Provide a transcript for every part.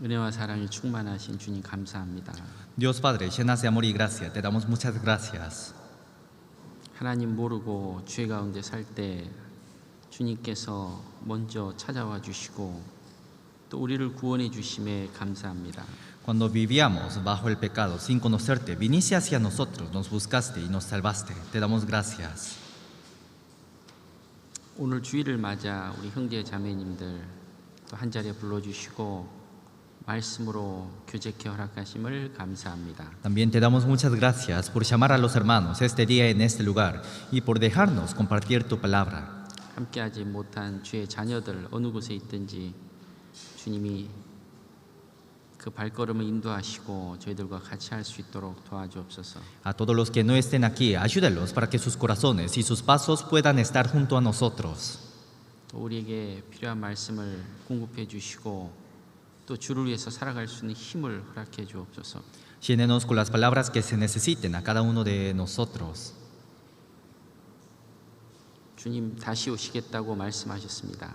은혜와 사랑이 충만하신 주님 감사합니다. Dios Padre, llenas de amor y gracia, te damos muchas gracias. 하나님 모르고 죄 가운데 살 때 주님께서 먼저 찾아와 주시고 또 우리를 구원해 주심에 감사합니다. Cuando vivíamos bajo el pecado sin conocerte, viniste hacia nosotros, nos buscaste y nos salvaste. Te damos gracias. 오늘 주일을 맞아 우리 형제 자매님들 또 한 자리에 불러주시고 말씀으로 교제케 허락하심을 감사합니다. También te damos muchas gracias por llamar a los hermanos este día en este lugar y por dejarnos compartir tu palabra. 함께하지 못한 주의 자녀들 어느 곳에 있든지 주님이 그 발걸음을 인도하시고 저희들과 같이 할 수 있도록 도와주옵소서. A todos los que no estén aquí, ayúdalos para que sus corazones y sus pasos puedan estar junto a nosotros. 또 우리에게 필요한 말씀을 공급해 주시고 또 주를 위해서 살아갈 수 있는 힘을 허락해 주옵소서. Llénenos con las palabras que se necesiten a cada uno de nosotros. 주님 다시 오시겠다고 말씀하셨습니다.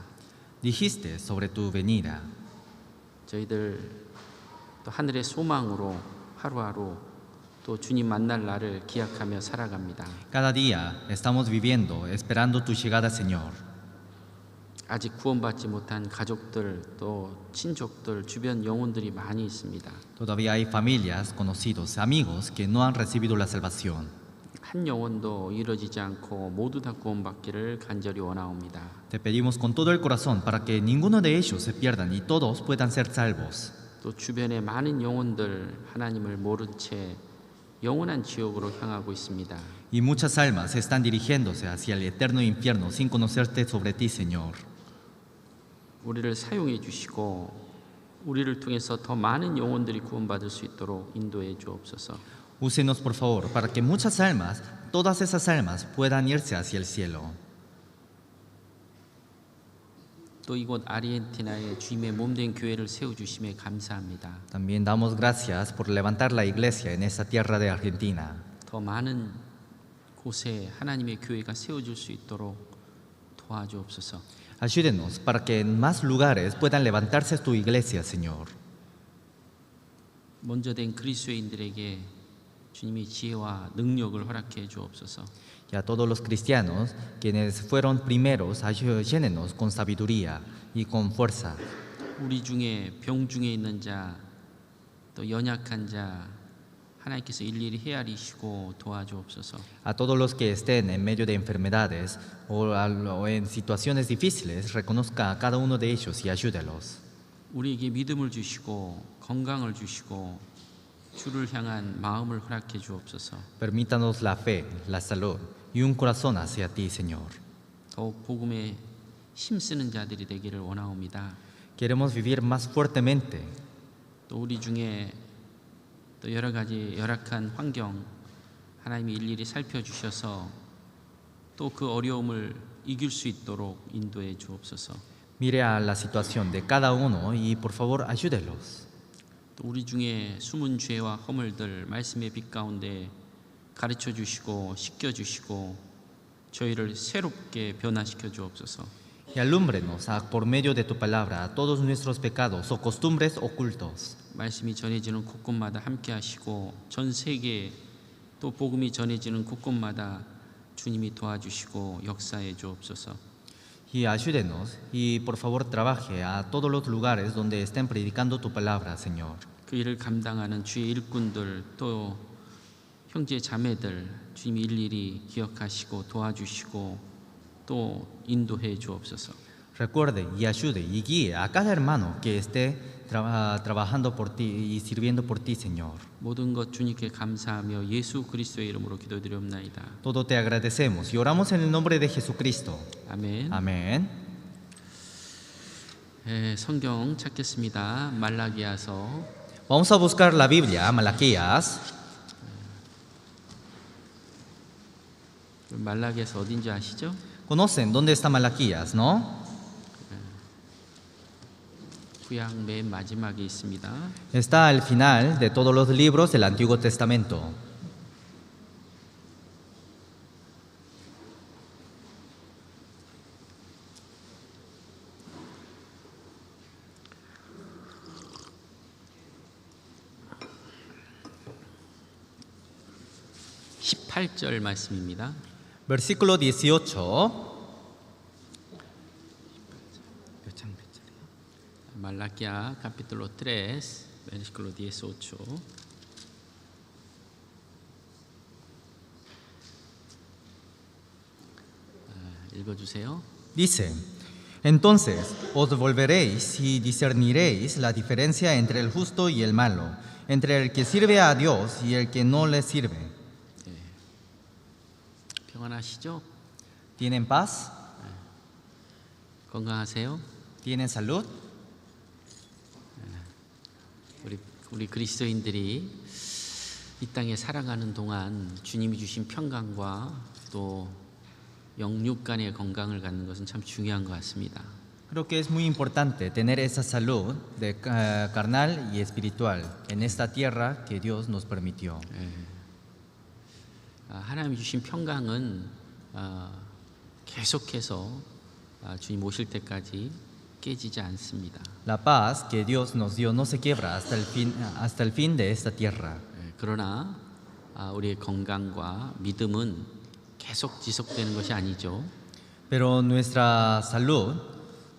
Dijiste sobre tu venida. 저희들 또 하늘의 소망으로 하루하루 또 주님 만날 날을 기약하며 살아갑니다. Cada día estamos viviendo, esperando tu llegada, Señor. 아직 구원받지 못한 가족들 또 친족들 주변 영혼들이 많이 있습니다. Todavía hay familias, conocidos, amigos que no han recibido la salvación. 한 영혼도 이루어지지 않고 모두 다 구원받기를 간절히 원하옵니다. Te pedimos con todo el corazón para que ninguno de ellos se pierdan y todos puedan ser salvos. 또 주변에 많은 영혼들 하나님을 모른 채 영원한 지옥으로 향하고 있습니다. Y muchas almas están dirigiéndose hacia el eterno infierno sin conocerte sobre ti, Señor. 우리를 사용해 주시고 우리를 통해서 더 많은 영혼들이 구원받을 수 있도록 인도해 주옵소서. Úsenos, por favor, para que muchas almas, todas esas almas, puedan irse hacia el cielo. 또 이곳 아르헨티나에 주님의 몸된 교회를 세워 주심에 감사합니다. También damos gracias por levantar la iglesia en esta tierra de Argentina. 더 많은 곳에 하나님의 교회가 세워질 수 있도록 도와주옵소서. Ayúdenos para que en más lugares puedan levantarse tu iglesia, Señor. 먼저 된 그리스도인들에게 주님이 지혜와 능력을 허락해 주옵소서. Y a todos los cristianos, quienes fueron primeros, llénenos con sabiduría y con fuerza. 우리 중에 병 중에 있는 자, 또 연약한 자 하나님께서 일일이 헤아리시고 도와주옵소서. A todos los que estén en medio de enfermedades o en situaciones difíciles, reconozca a cada uno de ellos y ayúdelos. 우리에게 믿음을 주시고 건강을 주시고 주를 향한 마음을 허락해 주옵소서. Permítanos la fe, la salud y un corazón hacia ti, Señor. 더욱 복음에 힘쓰는 자들이 되기를 원하옵니다. Queremos vivir más fuertemente. 또 우리 중에 또 여러 가지 열악한 환경 하나님이 일일이 살펴주셔서 또 그 어려움을 이길 수 있도록 인도해 주옵소서. Mire a la situación de cada uno y por favor ayúdelos. 또 우리 중에 숨은 죄와 허물들 말씀의 빛 가운데 가르쳐 주시고 씻겨 주시고 저희를 새롭게 변화시켜 주옵소서. Y alúmbrenos por medio de tu palabra a todos nuestros pecados o costumbres ocultos. 말씀이 전해지는 곳곳마다 함께 하시고 전 세계에 또 복음이 전해지는 곳곳마다 주님이 도와주시고 역사해 주옵소서. Y ayúdenos y por favor trabaje a todos los lugares donde estén predicando tu palabra, Señor. 그 일을 감당하는 주의 일꾼들 또 형제 자매들 주님이 일일이 기억하시고 도와주시고 또 인도해 주옵소서. Recuerde y ayude y guíe a cada hermano que esté trabajando por ti y sirviendo por ti, Señor. 모든 것 주님께 감사하며 예수 그리스도의 이름으로 기도드리옵나이다. Todo te agradecemos y oramos en el nombre de Jesucristo. 아멘. Amén. 성경 찾겠습니다. 말라기야서 Vamos a buscar la Biblia, Malaquías. 말라기야서 어딘지 아시죠? ¿Conocen dónde está Malaquías, no? 구약 맨 마지막에 있습니다. Está al final de todos los libros del Antiguo Testamento. 18절 말씀입니다. Versículo 18. Malaquía capítulo 3, versículo 18. 읽어주세요. Dice, entonces os volveréis y discerniréis la diferencia entre el justo y el malo, entre el que sirve a Dios y el que no le sirve. 평안하시죠? ¿Tienen paz? 건강하세요? ¿Tienen salud? 우리 그리스도인들이 이 땅에 살아가는 동안 주님이 주신 평강과 또 영육 간의 건강을 갖는 것은 참 중요한 것 같습니다. Creo que es muy importante tener esa salud carnal y espiritual en esta tierra que Dios nos permitió. 하나님이 주신 평강은 계속해서 주님 오실 때까지 깨지지 않습니다. La paz que Dios nos dio no se quiebra hasta el fin de esta tierra. 그러나 우리의 건강과 믿음은 계속 지속되는 것이 아니죠. Pero nuestra salud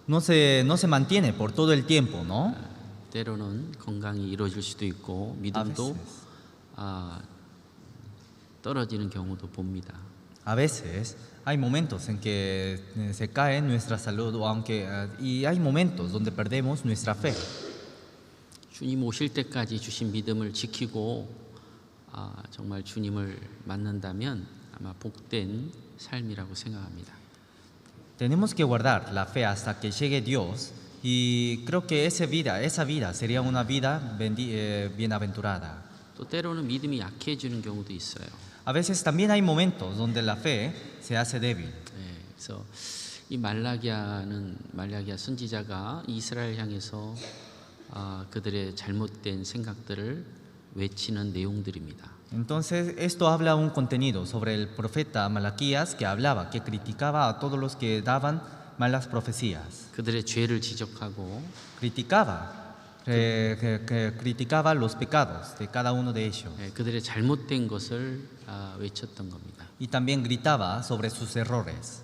no se mantiene por todo el tiempo, ¿no? 때로는 건강이 이루어질 수도 있고 믿음도 떨어지는 경우도 봅니다. A veces hay momentos en que se cae nuestra salud y hay momentos donde perdemos nuestra fe. 주님 오실 때까지 주신 믿음을 지키고 정말 주님을 만난다면 아마 복된 삶이라고 생각합니다. Tenemos que guardar la fe hasta que llegue Dios y creo que esa vida sería una vida bienaventurada. 또 때로는 믿음이 약해지는 경우도 있어요. A veces también hay momentos donde la fe se hace débil. 그래서 이 말라기야 선지자가 이스라엘 향해서 그들의 잘못된 생각들을 외치는 내용들입니다. Entonces esto habla un contenido sobre el profeta Malaquías que criticaba a todos los que daban malas profecías. 그들의 죄를 지적하고 criticaba los pecados de cada uno de ellos 그들의 잘못된 것을 외쳤던 겁니다. y también gritaba sobre sus errores.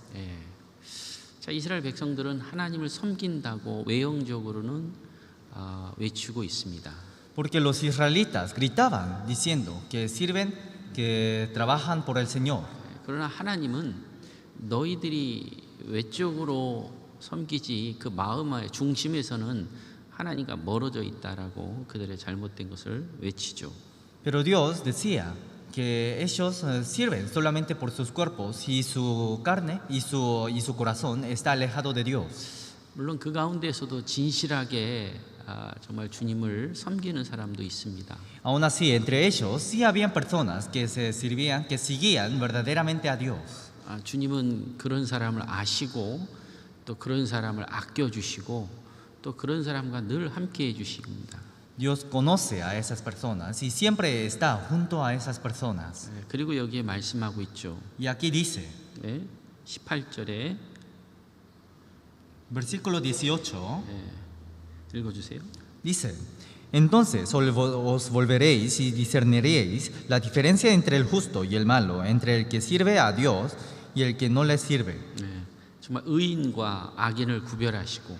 자, 이스라엘 백성들은 하나님을 섬긴다고 외형적으로는 외치고 있습니다. Porque los israelitas gritaban diciendo que trabajan por el Señor. 그러나 하나님은 너희들이 외적으로 섬기지 그 마음의 중심에서는 하나님과 멀어져 있다라고 그들의 잘못된 것을 외치죠. Pero Dios decía que ellos sirven solamente por sus cuerpos y su carne y su corazón está alejado de Dios. 물론 그 가운데에서도 진실하게 정말 주님을 섬기는 사람도 있습니다. Aún así, entre ellos sí habían personas que seguían verdaderamente a Dios. 주님은 그런 사람을 아시고 또 그런 사람을 아껴 주시고 또 그런 사람과 늘 함께 해 주십니다. Dios conoce a esas personas y siempre está junto a esas personas. 그리고 여기에 말씀하고 있죠. Y aquí dice, 18절에 versículo 18, 읽어주세요. dice, entonces os volveréis y discerniréis la diferencia entre el justo y el malo, entre el que sirve a Dios y el que no le sirve. 정말 의인과 악인을 구별하시고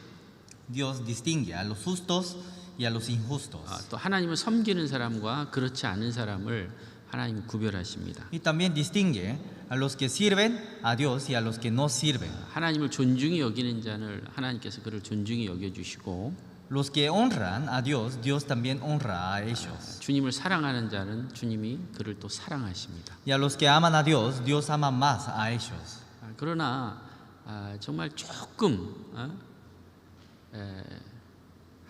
Dios distingue a los justos y a los injustos. 또 하나님을 섬기는 사람과 그렇지 않은 사람을 하나님 구별하십니다. Y también distingue a los que sirven a Dios y a los que no sirven. 하나님을 존중히 여기는 자를 하나님께서 그를 존중히 여겨 주시고 Los que honran a Dios, Dios también honra a ellos. 주님을 사랑하는 자는 주님이 그를 또 사랑하십니다. Y a los que aman a Dios, Dios ama más a ellos. 그러나 정말 조금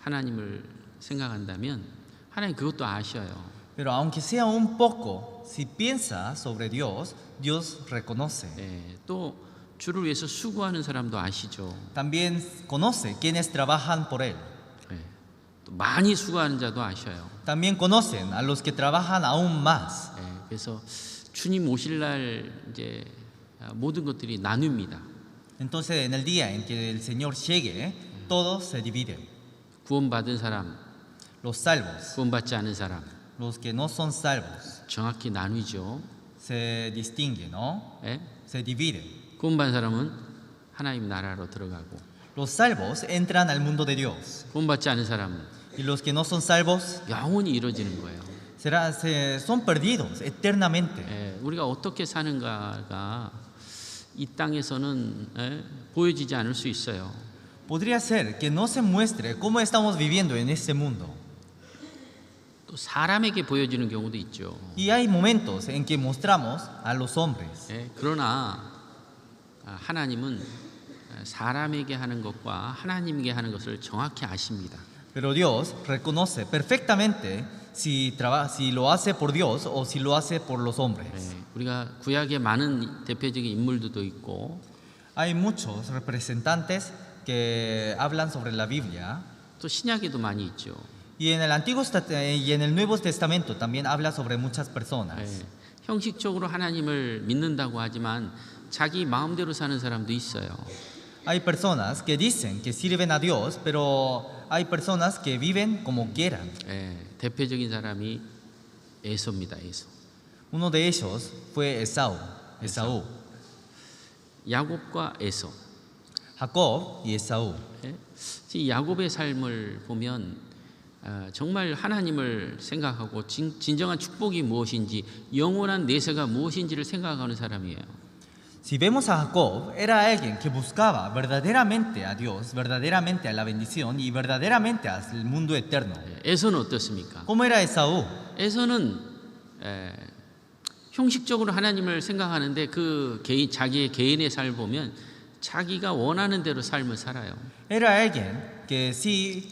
하나님을 생각한다면 하나님 그것도 아셔요. Pero aunque sea un poco, si piensa sobre Dios, Dios reconoce. 또 주를 위해서 수고하는 사람도 아시죠. También conoce quienes trabajan por Él. 또 많이 수고하는 자도 아셔요. También conocen a los que trabajan aún más. 그래서 주님 오실 날 이제 모든 것들이 나뉩니다. Entonces, en el día en que el Señor llegue, todo se divide. 구원받은 사람, Los salvos, 구원받지 않은 사람 los que no son salvos, 정확히 나누죠. se distingue, ¿no? 예? Se divide. 구원받은 사람은 하나님 나라로 들어가고 Los salvos entran al mundo de Dios 구원받지 않은 사람은 y los que no son salvos 영원히 이루어지는 거예요. son perdidos eternamente. 예, 우리가 어떻게 사는가가 이 땅에서는 보여지지 않을 수 있어요. Podría ser que no se muestre cómo estamos viviendo en este mundo. 또 사람에게 보여지는 경우도 있죠. Y hay momentos en que mostramos a los hombres. 예, 그러나 하나님은 사람에게 하는 것과 하나님에게 하는 것을 정확히 아십니다. Pero Dios reconoce perfectamente si lo hace por Dios o si lo hace por los hombres. 예, 우리가 구약에 많은 대표적인 인물들도 있고 Hay muchos representantes que hablan sobre la Biblia 또 신약에도 많이 있죠. y en el Nuevo Testamento también habla sobre muchas personas. 예, 형식적으로 하나님을 믿는다고 하지만 자기 마음대로 사는 사람도 있어요. Hay personas que dicen que sirven a Dios, pero hay personas que viven como quieran. 예, 대표적인 사람이 에서입니다. 에서. Uno de ellos fue Esaú, 야곱과 에서. Jacob y Esaú. 예? 이 야곱의 삶을 보면 정말 하나님을 생각하고 진정한 축복이 무엇인지 영원한 내세가 무엇인지를 생각하는 사람이에요. Si vemos a Jacob, era alguien que buscaba verdaderamente a Dios, verdaderamente a la bendición y verdaderamente al mundo eterno. 예, 에서는 어떻습니까? ¿Cómo era Esaú? 에서는 형식적으로 하나님을 생각하는데 자기의 개인의 삶을 보면 자기가 원하는 대로 삶을 살아요. Era alguien que sí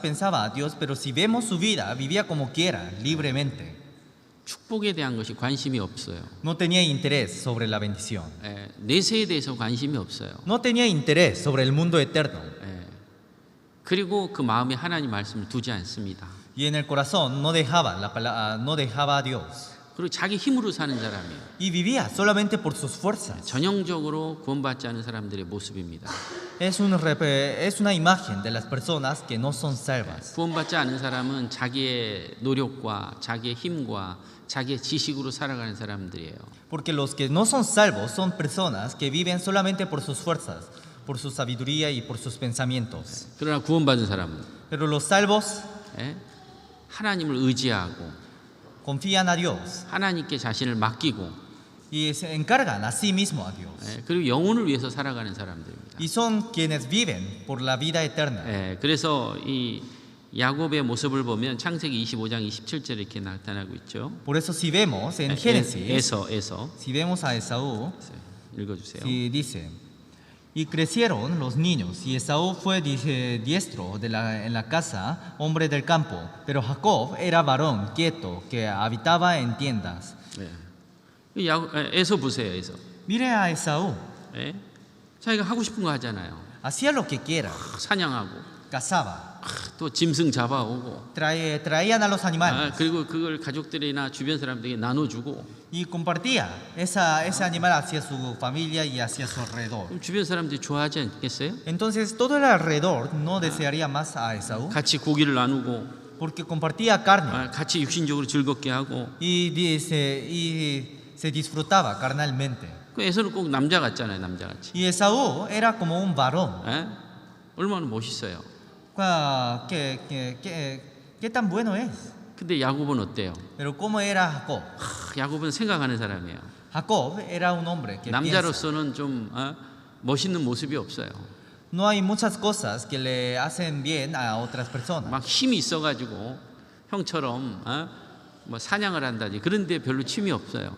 pensaba a Dios, pero si vemos su vida, vivía como quiera, libremente. 축복에 대한 것이 관심이 없어요. No tenía interés sobre la bendición. 내세에 대해서 관심이 없어요. No tenía interés sobre el mundo eterno. 그리고 그 마음에 하나님 말씀을 두지 않습니다. Y en el corazón no dejaba a Dios. 그리고 자기 힘으로 사는 사람이에요. Y vivía solamente por sus fuerzas. 전형적으로 구원받지 않은 사람들의 모습입니다. Es una imagen de las personas que no son salvas. 구원받지 않은 사람은 자기의 노력과 자기의 힘과 자기의 지식으로 살아가는 사람들이에요. Porque los que no son salvos son personas que viven solamente por sus fuerzas, por su sabiduría y por sus pensamientos. 그러나 구원받은 사람은 Pero los salvos 하나님을 의지하고 confían a Dios 하나님께 자신을 맡기고 y se encargan a sí mismo a Dios. 그리고 영혼을 위해서 살아가는 사람들입니다. Y son quienes viven por la vida eterna. 그래서 이 야곱의 모습을 보면 창세기 25장 27절에 이렇게 나타나고 있죠. Por eso si vemos en Génesis, 에서 si vemos a Esaú, 읽어주세요. si dice, y crecieron los niños, y Esaú fue diestro en la casa, hombre del campo, pero Jacob era varón quieto, que habitaba en tiendas. 에서 보세요. 에서. Mire a Esaú, 자기가 하고 싶은 거 하잖아요. hacía lo que quiera, 사냥하고 cazaba, 또 짐승 잡아오고 traían a los animales 그리고 그걸 가족들이나 주변 사람들에게 나눠주고 y compartía ese animal hacia su familia y hacia su alrededor. 그럼 주변 사람들이 좋아하지 않겠어요? Entonces todo el alrededor no desearía más a Esaú 같이 고기를 나누고 porque compartía carne 같이 육신적으로 즐겁게 하고 y se disfrutaba carnalmente. 그 에서는 꼭 남자 같잖아요. 남자같이. Y Esaú era como un varón. 얼마나 멋있어요. ¿Qué tan bueno es? 근데 야곱은 어때요? Pero ¿cómo era Jacob? 야곱은 생각하는 사람이에요. Jacob era un hombre que piensa. 남자로서는 좀 멋있는 모습이 없어요. No hay muchas cosas que le hacen bien a otras personas. 막 힘이 있어가지고 형처럼 뭐 사냥을 한다지 그런데 별로 취미 없어요.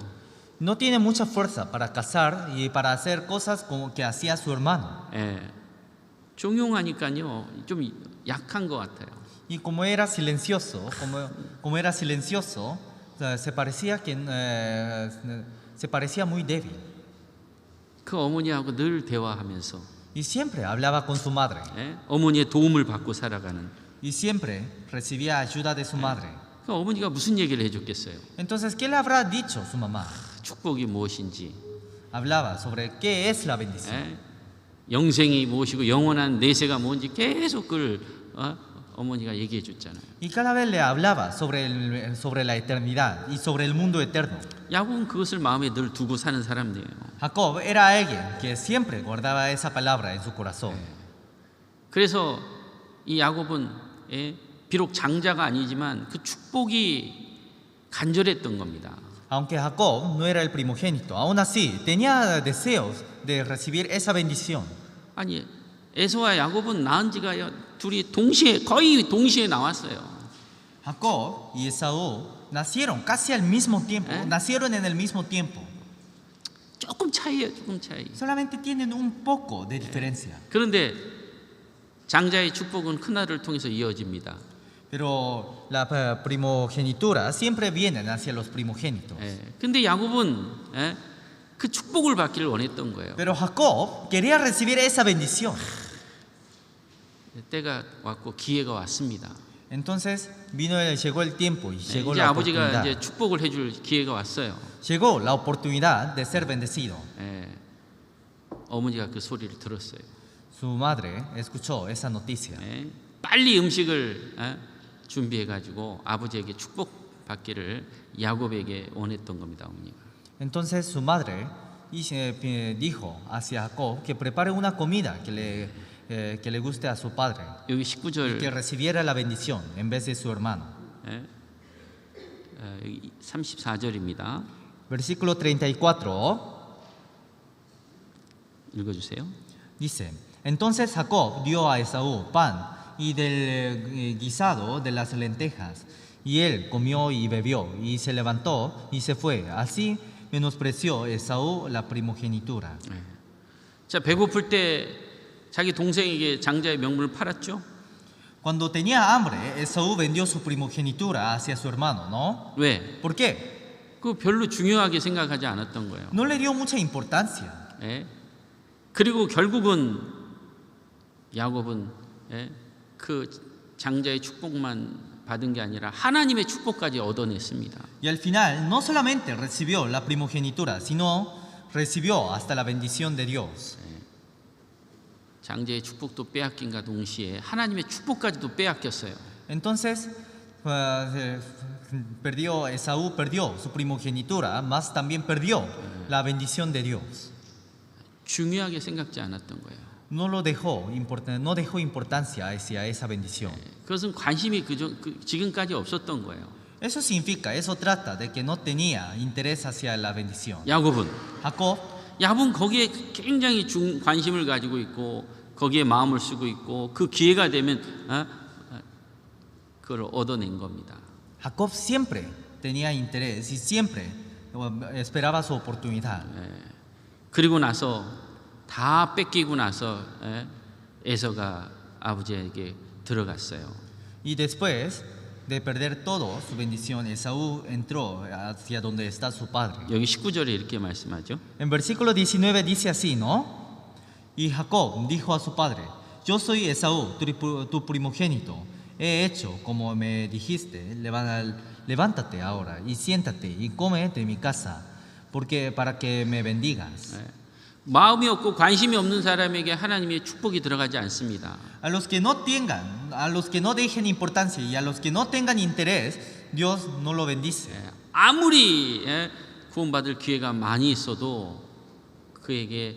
No tiene mucha fuerza para cazar y para hacer cosas como que hacía su hermano. 종용하니까요 좀 약한 것 같아요. Y como era silencioso, se parecía muy débil. 그 어머니하고 늘 대화하면서 Y siempre hablaba con su madre. 어머니의 도움을 받고 살아가는. Y siempre recibía ayuda de su madre. 그 어머니가 무슨 얘기를 해줬겠어요? Entonces, ¿qué le habrá dicho su mamá? 축복이 무엇인지. Hablaba sobre qué es la bendición. 영생이 무엇이고 영원한 내세가 뭔지 계속 그걸 어머니가 얘기해 줬잖아요. Y cada vez le hablaba sobre la eternidad y sobre el mundo eterno. 야곱은 그것을 마음에 늘 두고 사는 사람이에요. Jacob era alguien que siempre guardaba esa palabra en su corazón. 그래서 이 야곱은 비록 장자가 아니지만 그 축복이 간절했던 겁니다. Aunque Jacob no era el primogénito, aún así tenía deseos de recibir esa bendición. 아니 에서와 야곱은 낳은 지가 둘이 거의 동시에 나왔어요. Jacob y Esaú nacieron casi al mismo tiempo, nacieron en el mismo tiempo. 조금 차이예요, 조금 차이. Solamente tienen un poco de diferencia. 그런데 장자의 축복은 큰아들을 통해서 이어집니다. Pero la primogenitura siempre vienen hacia los primogénitos. 근데 야곱은 그 축복을 받기를 원했던 거예요. Pero Jacob quería recibir esa bendición. 때가 왔고 기회가 왔습니다. Entonces llegó el tiempo y llegó 이제 la 아버지가 oportunidad. 이제 축복을 해줄 기회가 왔어요. Llegó la oportunidad de ser bendecido. 어머니가 그 소리를 들었어요. Su madre escuchó esa noticia. 빨리 음식을 준비해가지고 아버지에게 축복 받기를 야곱에게 원했던 겁니다, 어머니가. Entonces su madre dijo hacia Jacob que prepare una comida que le guste a su padre 여기 y que 19절, recibiera la bendición en vez de su hermano. 여기 34절입니다. Versículo 34 읽어주세요. dice: Entonces Jacob dio a Esaú pan y del guisado de las lentejas, y él comió y bebió, y se levantó y se fue. Así menospreció Esaú la primogenitura. 자, 배고플 때 자기 동생에게 장자의 명분을 팔았죠? Cuando tenía hambre, Esaú vendió su primogenitura hacia su hermano, ¿no? 왜? ¿Por qué? 그 별로 중요하게 생각하지 않았던 거예요. No le dio mucha importancia. 그리고 결국은 야곱은 그 장자의 축복만 받은 게 아니라 하나님의 축복까지 얻어냈습니다. Y al final no solamente recibió la primogenitura, sino recibió hasta la bendición de Dios. 장자의 축복도 빼앗긴과 동시에 하나님의 축복까지도 빼앗겼어요. Entonces Esaú perdió su primogenitura, más también perdió la bendición de Dios. 중요하게 생각지 않았던 거예요. No dejó importancia hacia esa bendición. 그것은 관심이 지금까지 없었던 거예요. Eso significa, eso trata de que no tenía interés hacia la bendición. 야곱은 Jacob 거기에 굉장히 관심을 가지고 있고 거기에 마음을 쓰고 있고 그 기회가 되면 그걸 얻어낸 겁니다. Jacob siempre tenía interés y siempre esperaba su oportunidad. 그리고 나서 다 뺏기고 나서 에서가 아버지에게 들어갔어요. Y después de perder todo su bendición, Esaú entró hacia donde está su padre. 여기 19절에 이렇게 말씀하죠. En versículo 19 dice así, ¿no? Y Jacob dijo a su padre: Yo soy Esaú, tu primogénito. He hecho como me dijiste. Levántate ahora y siéntate y come de mi casa, porque para que me bendigas. 마음이 없고 관심이 없는 사람에게 하나님의 축복이 들어가지 않습니다. A los que no dejen importancia y a los que no tengan interés, Dios no lo bendice. 아무리 구원받을 기회가 많이 있어도 그에게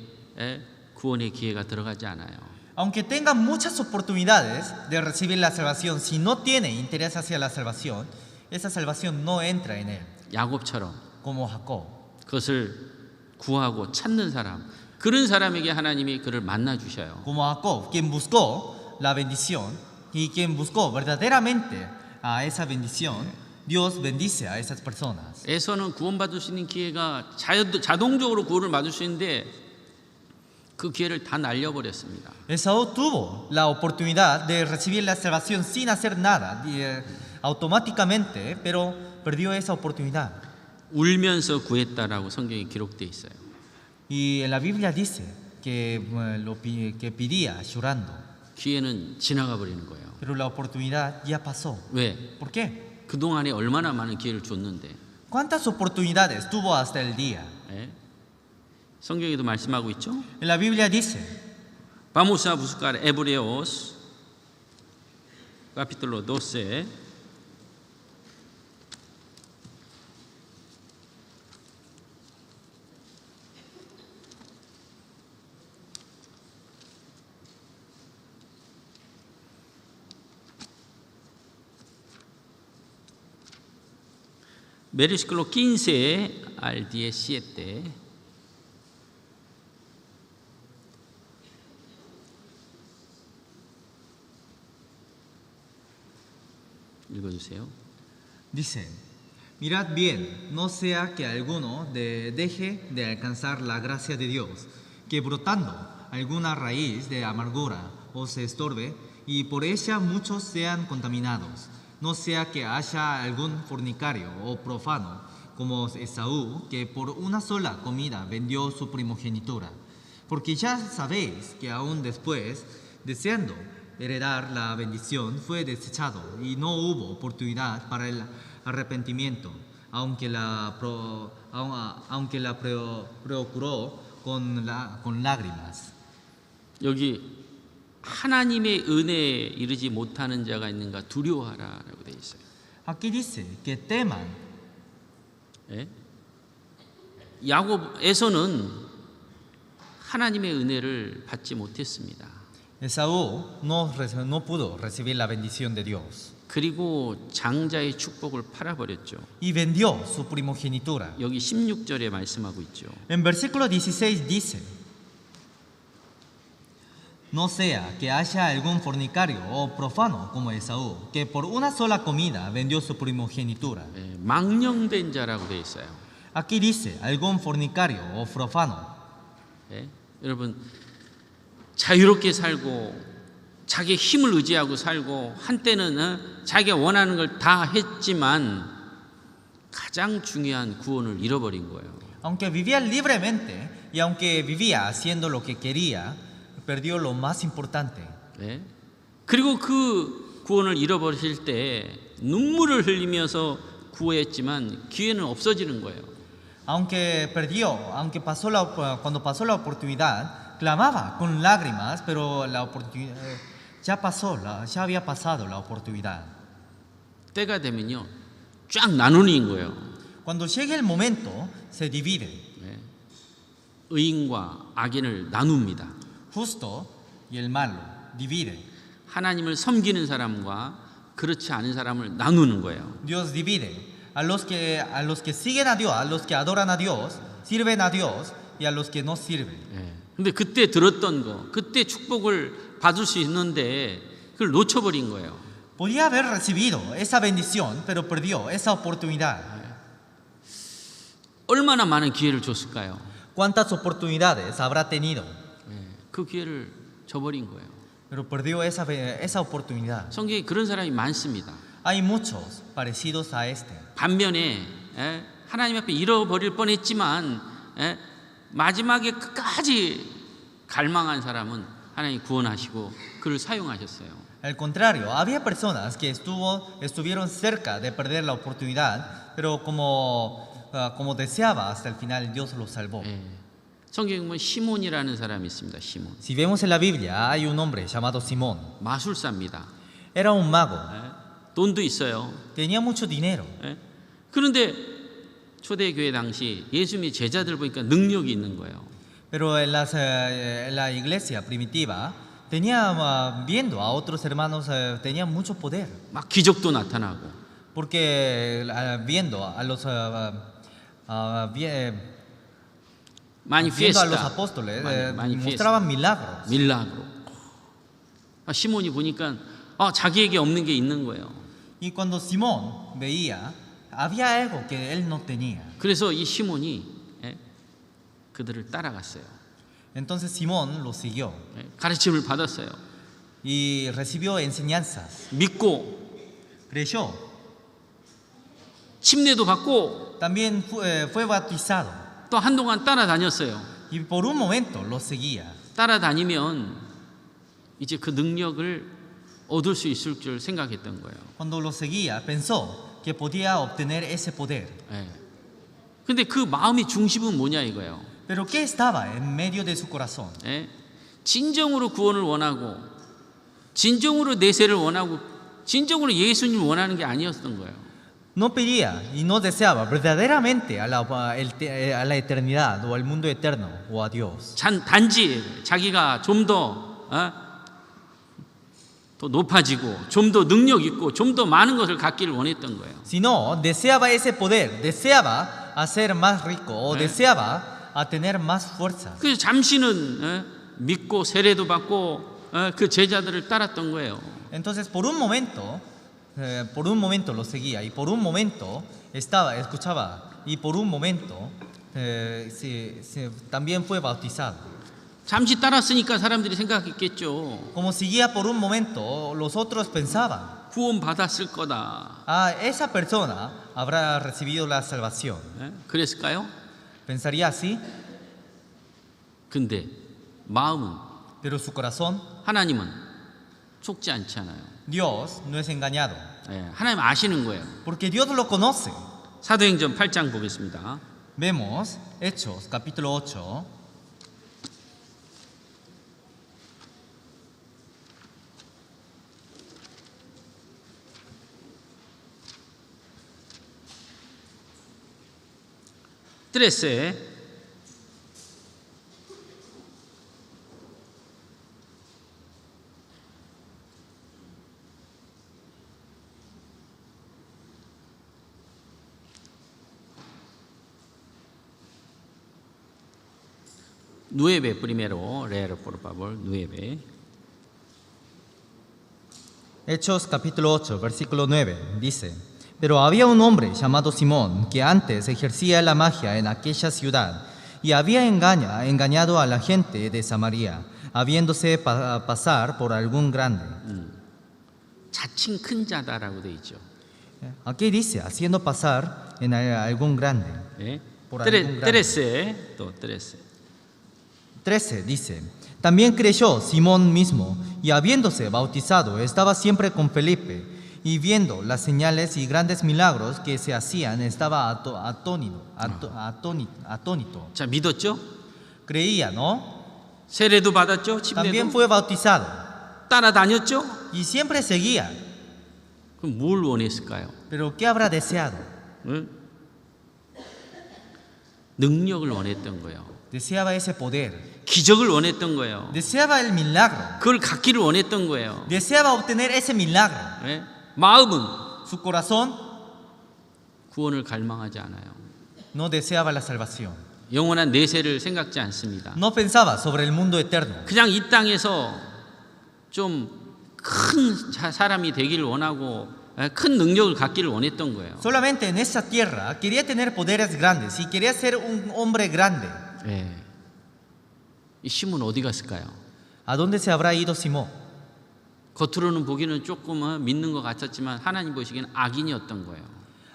구원의 기회가 들어가지 않아요. Aunque tenga muchas oportunidades de recibir la salvación, si no tiene interés hacia la salvación, esa salvación no entra en él. 야곱처럼 Como Jacob. 그것을 구하고 찾는 사람, 그런 사람에게 하나님이 그를 만나 주셔요. Como Jacob, quien buscó la bendición y quien buscó verdaderamente a esa bendición, Dios bendice a esas personas. 에서는 구원받을 수 있는 기회가 자동적으로 구원을 받을 수 있는데 그 기회를 다 날려버렸습니다. Esaú tuvo la oportunidad de recibir la salvación sin hacer nada, automáticamente, pero perdió esa oportunidad. 울면서 구했다라고 성경에 기록되어 있어요. Y en la Biblia dice que pedía llorando. 기회는 지나가 버리는 거예요. Pero la oportunidad ya pasó. 왜? ¿Por qué? 그동안에 얼마나 많은 기회를 줬는데. ¿Cuántas oportunidades tuvo hasta el día? 성경에도 말씀하고 있죠. En la Biblia dice: Vamos a buscar Hebreos capítulo 12. Versículo 15 al 17. 읽어주세요. Dice, mirad bien, no sea que alguno deje de alcanzar la gracia de Dios, que brotando alguna raíz de amargura os estorbe y por ella muchos sean contaminados. No sea que haya algún fornicario o profano, como Esaú, que por una sola comida vendió su primogenitura. Porque ya sabéis que aún después, deseando heredar la bendición, fue desechado y no hubo oportunidad para el arrepentimiento, aunque la procuró con lágrimas. 여기 하나님의 은혜에 이르지 못하는 자가 있는가 두려워하라라고 되어 있어요. Aquí dice que teman. 예? 야곱에서는 하나님의 은혜를 받지 못했습니다. Esaú no pudo recibir la bendición de Dios 그리고 장자의 축복을 팔아버렸죠. y vendió su primogenitura. 여기 16절에 말씀하고 있죠. En versículo 16 dice, no sea que haya algún fornicario o profano como Esaú, que por una sola comida vendió su primogenitura. 예, 망령된 자라고 되어 있어요. Aquí dice, algún fornicario o profano. 예? 여러분 자유롭게 살고 자기 힘을 의지하고 살고 한때는 자기가 원하는 걸 다 했지만 가장 중요한 구원을 잃어버린 거예요. Aunque vivía libremente y aunque vivía haciendo lo que quería, perdió lo más importante. 예? 그리고 그 구원을 잃어버릴 때 눈물을 흘리면서 구했지만 기회는 없어지는 거예요. Cuando pasó la oportunidad, clamaba con lágrimas, pero la oportunidad ya había pasado la oportunidad. 때가 되면요, 쫙 나누는 거예요. Cuando llegue el momento, se divide. 예? 의인과 악인을 나눕니다. Justo y el malo, divide. 하나님을 섬기는 사람과 그렇지 않은 사람을 나누는 거예요. Dios divide. A los que siguen a Dios, a los que adoran a Dios, sirven a Dios, y a los que no sirven. 예. 근데 그때 들었던 거, 그때 축복을 받을 수 있는데 그걸 놓쳐버린 거예요. Podía haber recibido esa bendición, pero perdió esa oportunidad. 얼마나 많은 기회를 줬을까요? ¿Cuántas oportunidades habrá tenido? 예. 그 기회를 저버린 거예요. Pero perdió esa oportunidad. 성경에 그런 사람이 많습니다. Hay muchos parecidos a este. 반면에 예, 하나님 앞에 잃어버릴 뻔했지만 예, 마지막에 끝까지 갈망한 사람은 하나님이 구원하시고 그를 사용하셨어요. Al contrario, había personas que estuvieron cerca de perder la oportunidad, pero como deseaba hasta el final, Dios los salvó. 예. 성경에 보면 시몬이라는 사람이 있습니다. 시몬. Si vemos en la Biblia, hay un hombre llamado Simón. 마술사입니다. Era un mago, 예. 돈도 있어요. tenía mucho dinero. 예. 그런데 초대교회 당시 예수님의 제자들 보니까 능력이 있는 거예요. Pero en la iglesia primitiva, viendo a otros hermanos, tenía mucho poder. 막 기적도 나타나고 Porque viendo a los 마니페스타 apóstoles, 마니페스타 mostraban milagros. 밀라그로. 시몬이 보니까 자기에게 없는 게 있는 거예요. Y cuando Simón veía, había algo que él no tenía. 그래서 이 시몬이 예, 그들을 따라갔어요. Entonces Simón lo siguió 예, 가르침을 받았어요. y recibió enseñanzas. 믿고 Creyó. 침례도 받고 También fue bautizado. 또 한동안 따라다녔어요. Y por un momento lo seguía. 따라다니면 이제 그 능력을 얻을 수 있을 줄 생각했던 거예요. Cuando lo seguía, pensó que podía obtener ese poder. 예. 근데 그 마음의 중심은 뭐냐 이거예요. Pero ¿qué estaba en medio de su corazón? 예? 진정으로 구원을 원하고 진정으로 내세를 원하고 진정으로 예수님을 원하는 게 아니었던 거예요. No pedía y no deseaba verdaderamente a la eternidad o al mundo eterno o a Dios, 단지 자기가 좀 더 높아지고 좀 더 능력 있고 좀 더 많은 것을 갖기를 원했던 거예요. sino deseaba ese poder, deseaba a ser más rico o deseaba a tener más fuerza. 그래서 잠시는 믿고 세례도 받고 그 제자들을 따랐던 거예요. Entonces por un momento lo seguía y por un momento escuchaba y por un momento también fue bautizado. 잠시 따랐으니까 사람들이 생각했겠죠. Como seguía por un momento, los otros pensaban, 구원 받았을 거다. esa persona habrá recibido la salvación. 그랬을까요? Pensaría así, 근데 마음은 pero su corazón, 하나님은 속지 않잖아요. Dios no es engañado, 하나님 아시는 거예요. porque Dios lo conoce. 사도행전 8장 보겠습니다. Vemos Hechos capítulo 8. 트레스에 Nueve primero, leer por favor, 9. Hechos capítulo 8, versículo 9, dice: Pero había un hombre llamado Simón que antes ejercía la magia en aquella ciudad y había engañado a la gente de Samaria, habiéndose pasar por algún grande. 자칭 큰 자다라고 돼 있죠. Aquí dice, haciendo pasar en algún grande. Por algún grande. 트레스에 또 트레스. 13 dice: También creyó Simón mismo y habiéndose bautizado estaba siempre con Felipe y viendo las señales y grandes milagros que se hacían estaba atónito. 자, 믿었죠? Creía, ¿no? 세례도 받았죠? También 침례도 fue bautizado 따라다녔죠? y siempre seguía. 그럼 뭘 원했을까요? Pero ¿qué habrá deseado? 응? 능력을 원했던 거예요. Deseaba ese poder, 기적을 원했던 거예요. deseaba el milagro, 그걸 갖기를 원했던 거예요. deseaba obtener ese milagro. 예? 마음은 Su corazón 구원을 갈망하지 않아요. no deseaba la salvación, 영원한 내세를 생각지 않습니다. no pensaba sobre el mundo eterno. 그냥 이 땅에서 좀 큰 사람이 되기를 원하고 큰 능력을 갖기를 원했던 거예요. Solamente en esa tierra quería tener poderes grandes y quería ser un hombre grande. 예. 이 시몬 어디 갔을까요? ¿A dónde se habrá ido Simón? 겉으로는 보기는 조금 믿는 것 같았지만 하나님 보시기에는 악인이었던 거예요.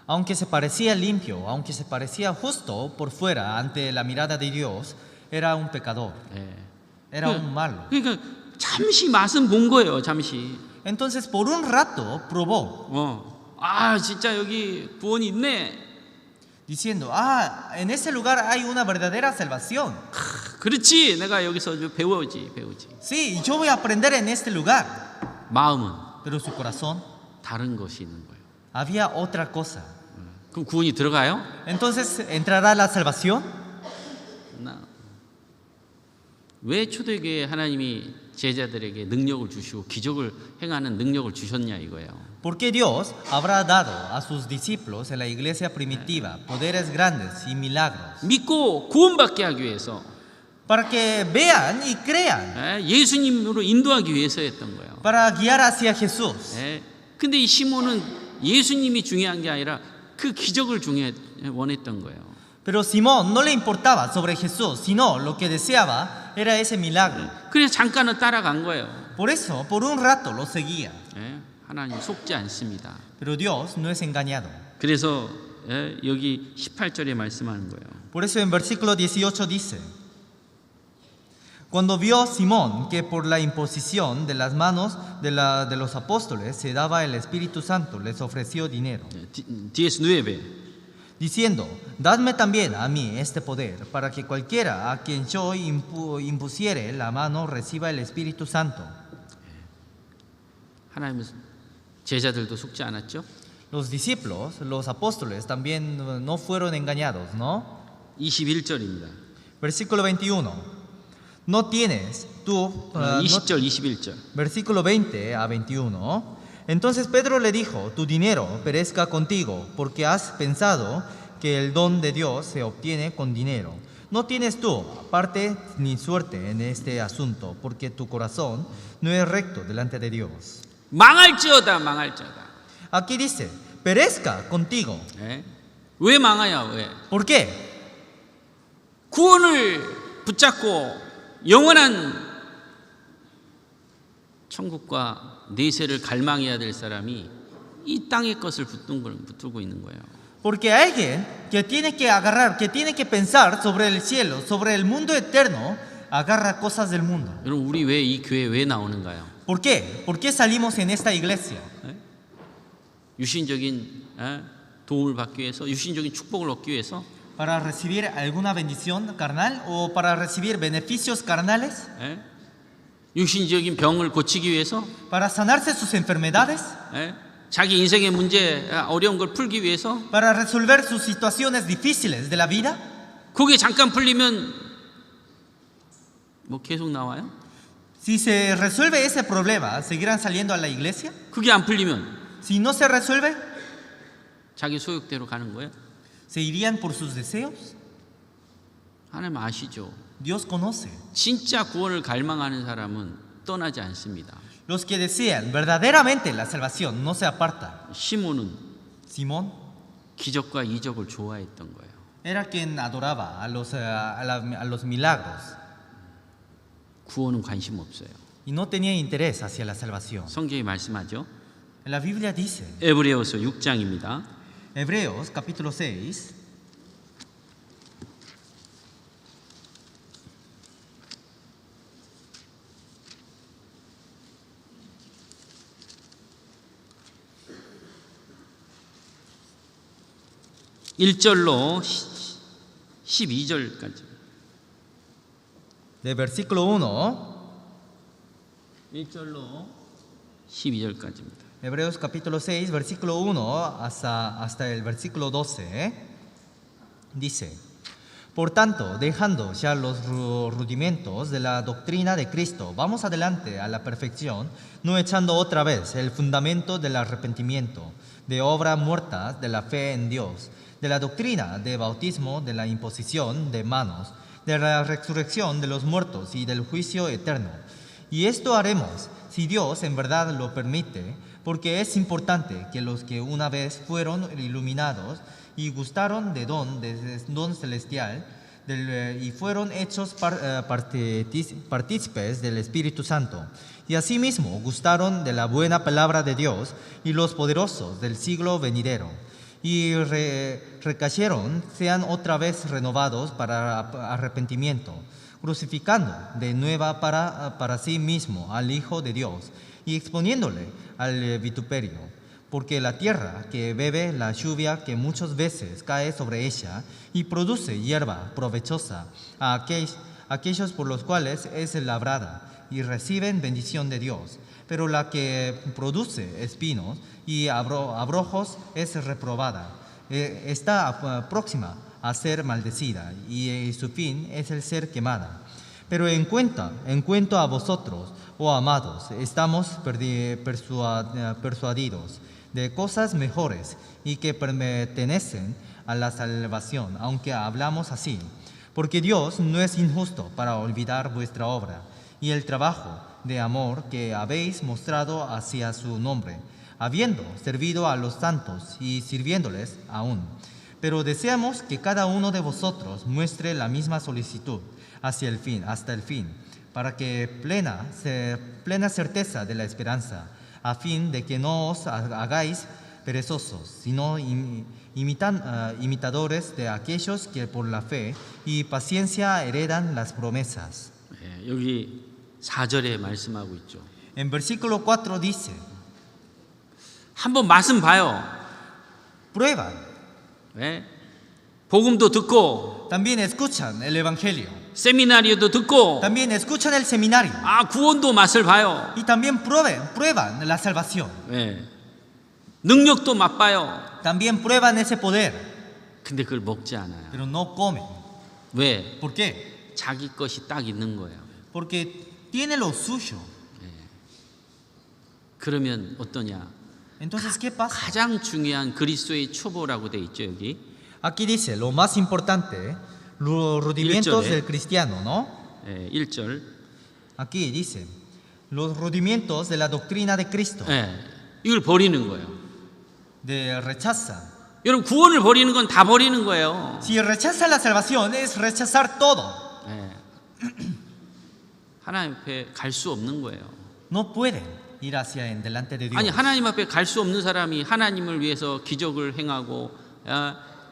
Aunque se parecía limpio, aunque se parecía justo por fuera ante la mirada de Dios, era un pecador, 예. era un malo. 그러니까 잠시 맛은 본 거예요. 잠시. Entonces por un rato probó, 진짜 여기 구원이 있네. diciendo, en ese lugar hay una verdadera salvación. 그렇지. 내가 여기서 배우지. Sí, yo voy a aprender en este lugar. 마음은 Pero su corazón 다른 것이 있는 거예요. había otra cosa. 그럼 구원이 들어가요? Entonces, ¿entrará la salvación? 왜 초대교회 하나님이 제자들에게 능력을 주시고 기적을 행하는 능력을 주셨냐 이거예요. ¿Por qué Dios habrá dado a sus discípulos en la iglesia primitiva poderes grandes y milagros? 믿고 구원받게 하기 위해서. Para que vean y crean, 예수님으로 인도하기 위해서였던 거예요. para guiar hacia Jesús. 근데 이 시몬은 예수님이 중요한 게 아니라 그 기적을 원했던 거예요. Pero Simón no le importaba sobre Jesús, sino lo que deseaba era ese milagro. 그래서 잠깐은 따라간 거예요. Por eso, por un rato lo seguía. 하나님 속지 않습니다. Pero Dios no es engañado. 그래서 여기 18절에 말씀하는 거예요. Por eso en versículo 18 dice: Cuando vio Simón que por la imposición de las manos de los apóstoles se daba el Espíritu Santo, les ofreció dinero, 뒤에서 9배. diciendo: Dadme también a mí este poder, para que cualquiera a quien yo impusiere la mano reciba el Espíritu Santo. 하나님은 제자들도 속지 않았죠? Los discípulos, los apóstoles también no fueron engañados, ¿no? 21절입니다. Versículo 21. No tienes tú, no- 20절, 21절. versículo 20 a 21. Entonces Pedro le dijo, tu dinero perezca contigo, porque has pensado que el don de Dios se obtiene con dinero. No tienes tú parte ni suerte en este asunto, porque tu corazón no es recto delante de Dios. 망할지어다, 망할지어다. Aquí dice, perezca contigo. 예? 왜 망해요? 왜? ¿Por qué? 구원을 붙잡고 영원한 천국과 내세를 갈망해야 될 사람이 이 땅의 것을 붙들고 있는 거예요. Porque alguien que tiene que agarrar, que tiene que pensar sobre el cielo, sobre el mundo eterno, agarra cosas del mundo. 여러분, 우리 왜 이 교회 왜 나오는가요? ¿Por qué? ¿Por qué salimos en esta iglesia? 유신적인 도움을 받기 위해서, 유신적인 축복을 얻기 위해서, ¿Para recibir alguna bendición carnal o para recibir beneficios carnales? 유신적인 병을 고치기 위해서, ¿Para sanarse sus enfermedades? 자기 인생의 문제, 어려운 걸 풀기 위해서. ¿Para resolver sus situaciones difíciles de la vida? 그게 잠깐 풀리면 뭐 계속 나와요? Si se resuelve ese problema, ¿seguirán saliendo a la iglesia? 그게 안 풀리면 Si no se resuelve, 자기 소욕대로 가는 거예요? ¿se irían por sus deseos? 하나님 아시죠? Dios conoce. 진짜 구원을 갈망하는 사람은 떠나지 않습니다. Los que desean verdaderamente la salvación no se apartan. 시몬은 Simón 기적과 이적을 좋아했던 거예요. era quien adoraba a los milagros 구원은 관심 없어요. y no tenía interés hacia la salvación. 성경이 말씀하죠. La Biblia dice, 에브레어서 6장입니다. Hebreos capítulo 6, 일절로 12절까지. de versículo 1, 1절로 12절까지입니다. Hebreos capítulo 6, versículo 1 hasta el versículo 12, dice, por tanto, dejando ya los rudimentos de la doctrina de Cristo, vamos adelante a la perfección, no echando otra vez el fundamento del arrepentimiento, de obra muerta de la fe en Dios, de la doctrina de bautismo, de la imposición de manos, de la resurrección de los muertos y del juicio eterno. Y esto haremos, si Dios en verdad lo permite, porque es importante que los que una vez fueron iluminados y gustaron de don celestial y fueron hechos partícipes del Espíritu Santo, y asimismo gustaron de la buena palabra de Dios y los poderosos del siglo venidero, y recayeron, sean otra vez renovados para arrepentimiento, crucificando de nueva para sí mismo al Hijo de Dios y exponiéndole al vituperio, porque la tierra que bebe la lluvia que muchas veces cae sobre ella y produce hierba provechosa a aquellos por los cuales es labrada y reciben bendición de Dios, pero la que produce espinos y abrojos es reprobada, está próxima a ser maldecida y su fin es el ser quemada. Pero en cuanto a vosotros, oh amados, estamos persuadidos de cosas mejores y que pertenecen a la salvación, aunque hablamos así, porque Dios no es injusto para olvidar vuestra obra y el trabajo de amor que habéis mostrado hacia su nombre, habiendo servido a los santos y sirviéndoles aún. Pero deseamos que cada uno de vosotros muestre la misma solicitud hasta el fin, para que plena certeza de la esperanza, a fin de que no os hagáis perezosos, sino imitadores de aquellos que por la fe y paciencia heredan las promesas. 여기 4절에 말씀하고 있죠. En versículo 4 dice, 한번 맛은 봐요. prueban, 복음도 듣고 también escuchan el evangelio, 세미나리오도 듣고 también escuchan el seminario 구원도 맛을 봐요. y también prueban la salvación. 능력도 맛봐요. También prueban ese poder, 근데 그걸 먹지 않아요. pero no comen. 왜? ¿Por qué? 자기 것이 딱 있는 거예요. Porque tiene lo suyo. 그러면 어떠냐? Entonces, ¿qué pasa? 가장 중요한 그리스도의 초보라고 돼 있죠, 여기. Aquí dice lo más importante, los rudimentos 일절에. del cristiano, ¿no? 1절. Aquí dice los rudimentos de la doctrina de Cristo, 이걸 버리는 거예요. de rechaza. 여러분 구원을 버리는 건 다 버리는 거예요. Si rechaza la salvación es rechazar todo. 하나님 앞에 갈 수 없는 거예요. No pueden ir hacia en delante de Dios. 아니 하나님 앞에 갈 수 없는 사람이 하나님을 위해서 기적을 행하고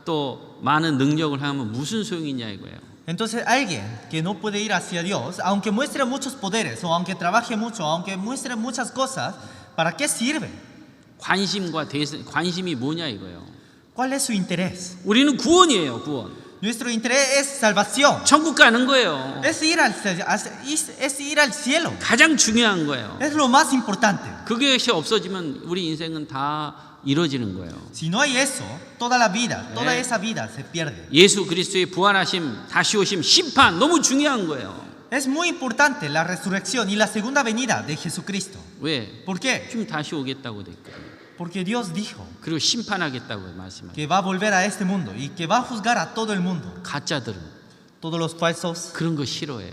또 많은 능력을 하면 무슨 소용이냐 이거예요. Entonces alguien que no puede ir hacia Dios, aunque muestre muchos poderes, o aunque trabaje mucho, aunque muestre muchas cosas, ¿para qué sirve? 관심이 뭐냐 이거예요. ¿Cuál es su interés? 우리는 구원이에요, 구원. Nuestro interés es salvación. 천국 가는 거예요. Es ir al cielo. 가장 중요한 거예요. Es lo más importante. 그것이 없어지면 우리 인생은 다 이루어지는 거예요. Si no hay eso, toda la vida, toda 네. esa vida se pierde. 예수 그리스도의 부활하심, 다시 오심, 심판 너무 중요한 거예요. Es muy importante la resurrección y la segunda venida de Jesucristo. 왜? ¿Por qué? 지금 다시 오겠다고 돼 있거든요. Porque Dios dijo 그리고 심판하겠다고 말씀하세요. que va a volver a este mundo y que va a juzgar a todo el mundo. 가짜들은 Todos los falsos 그런 거 싫어해.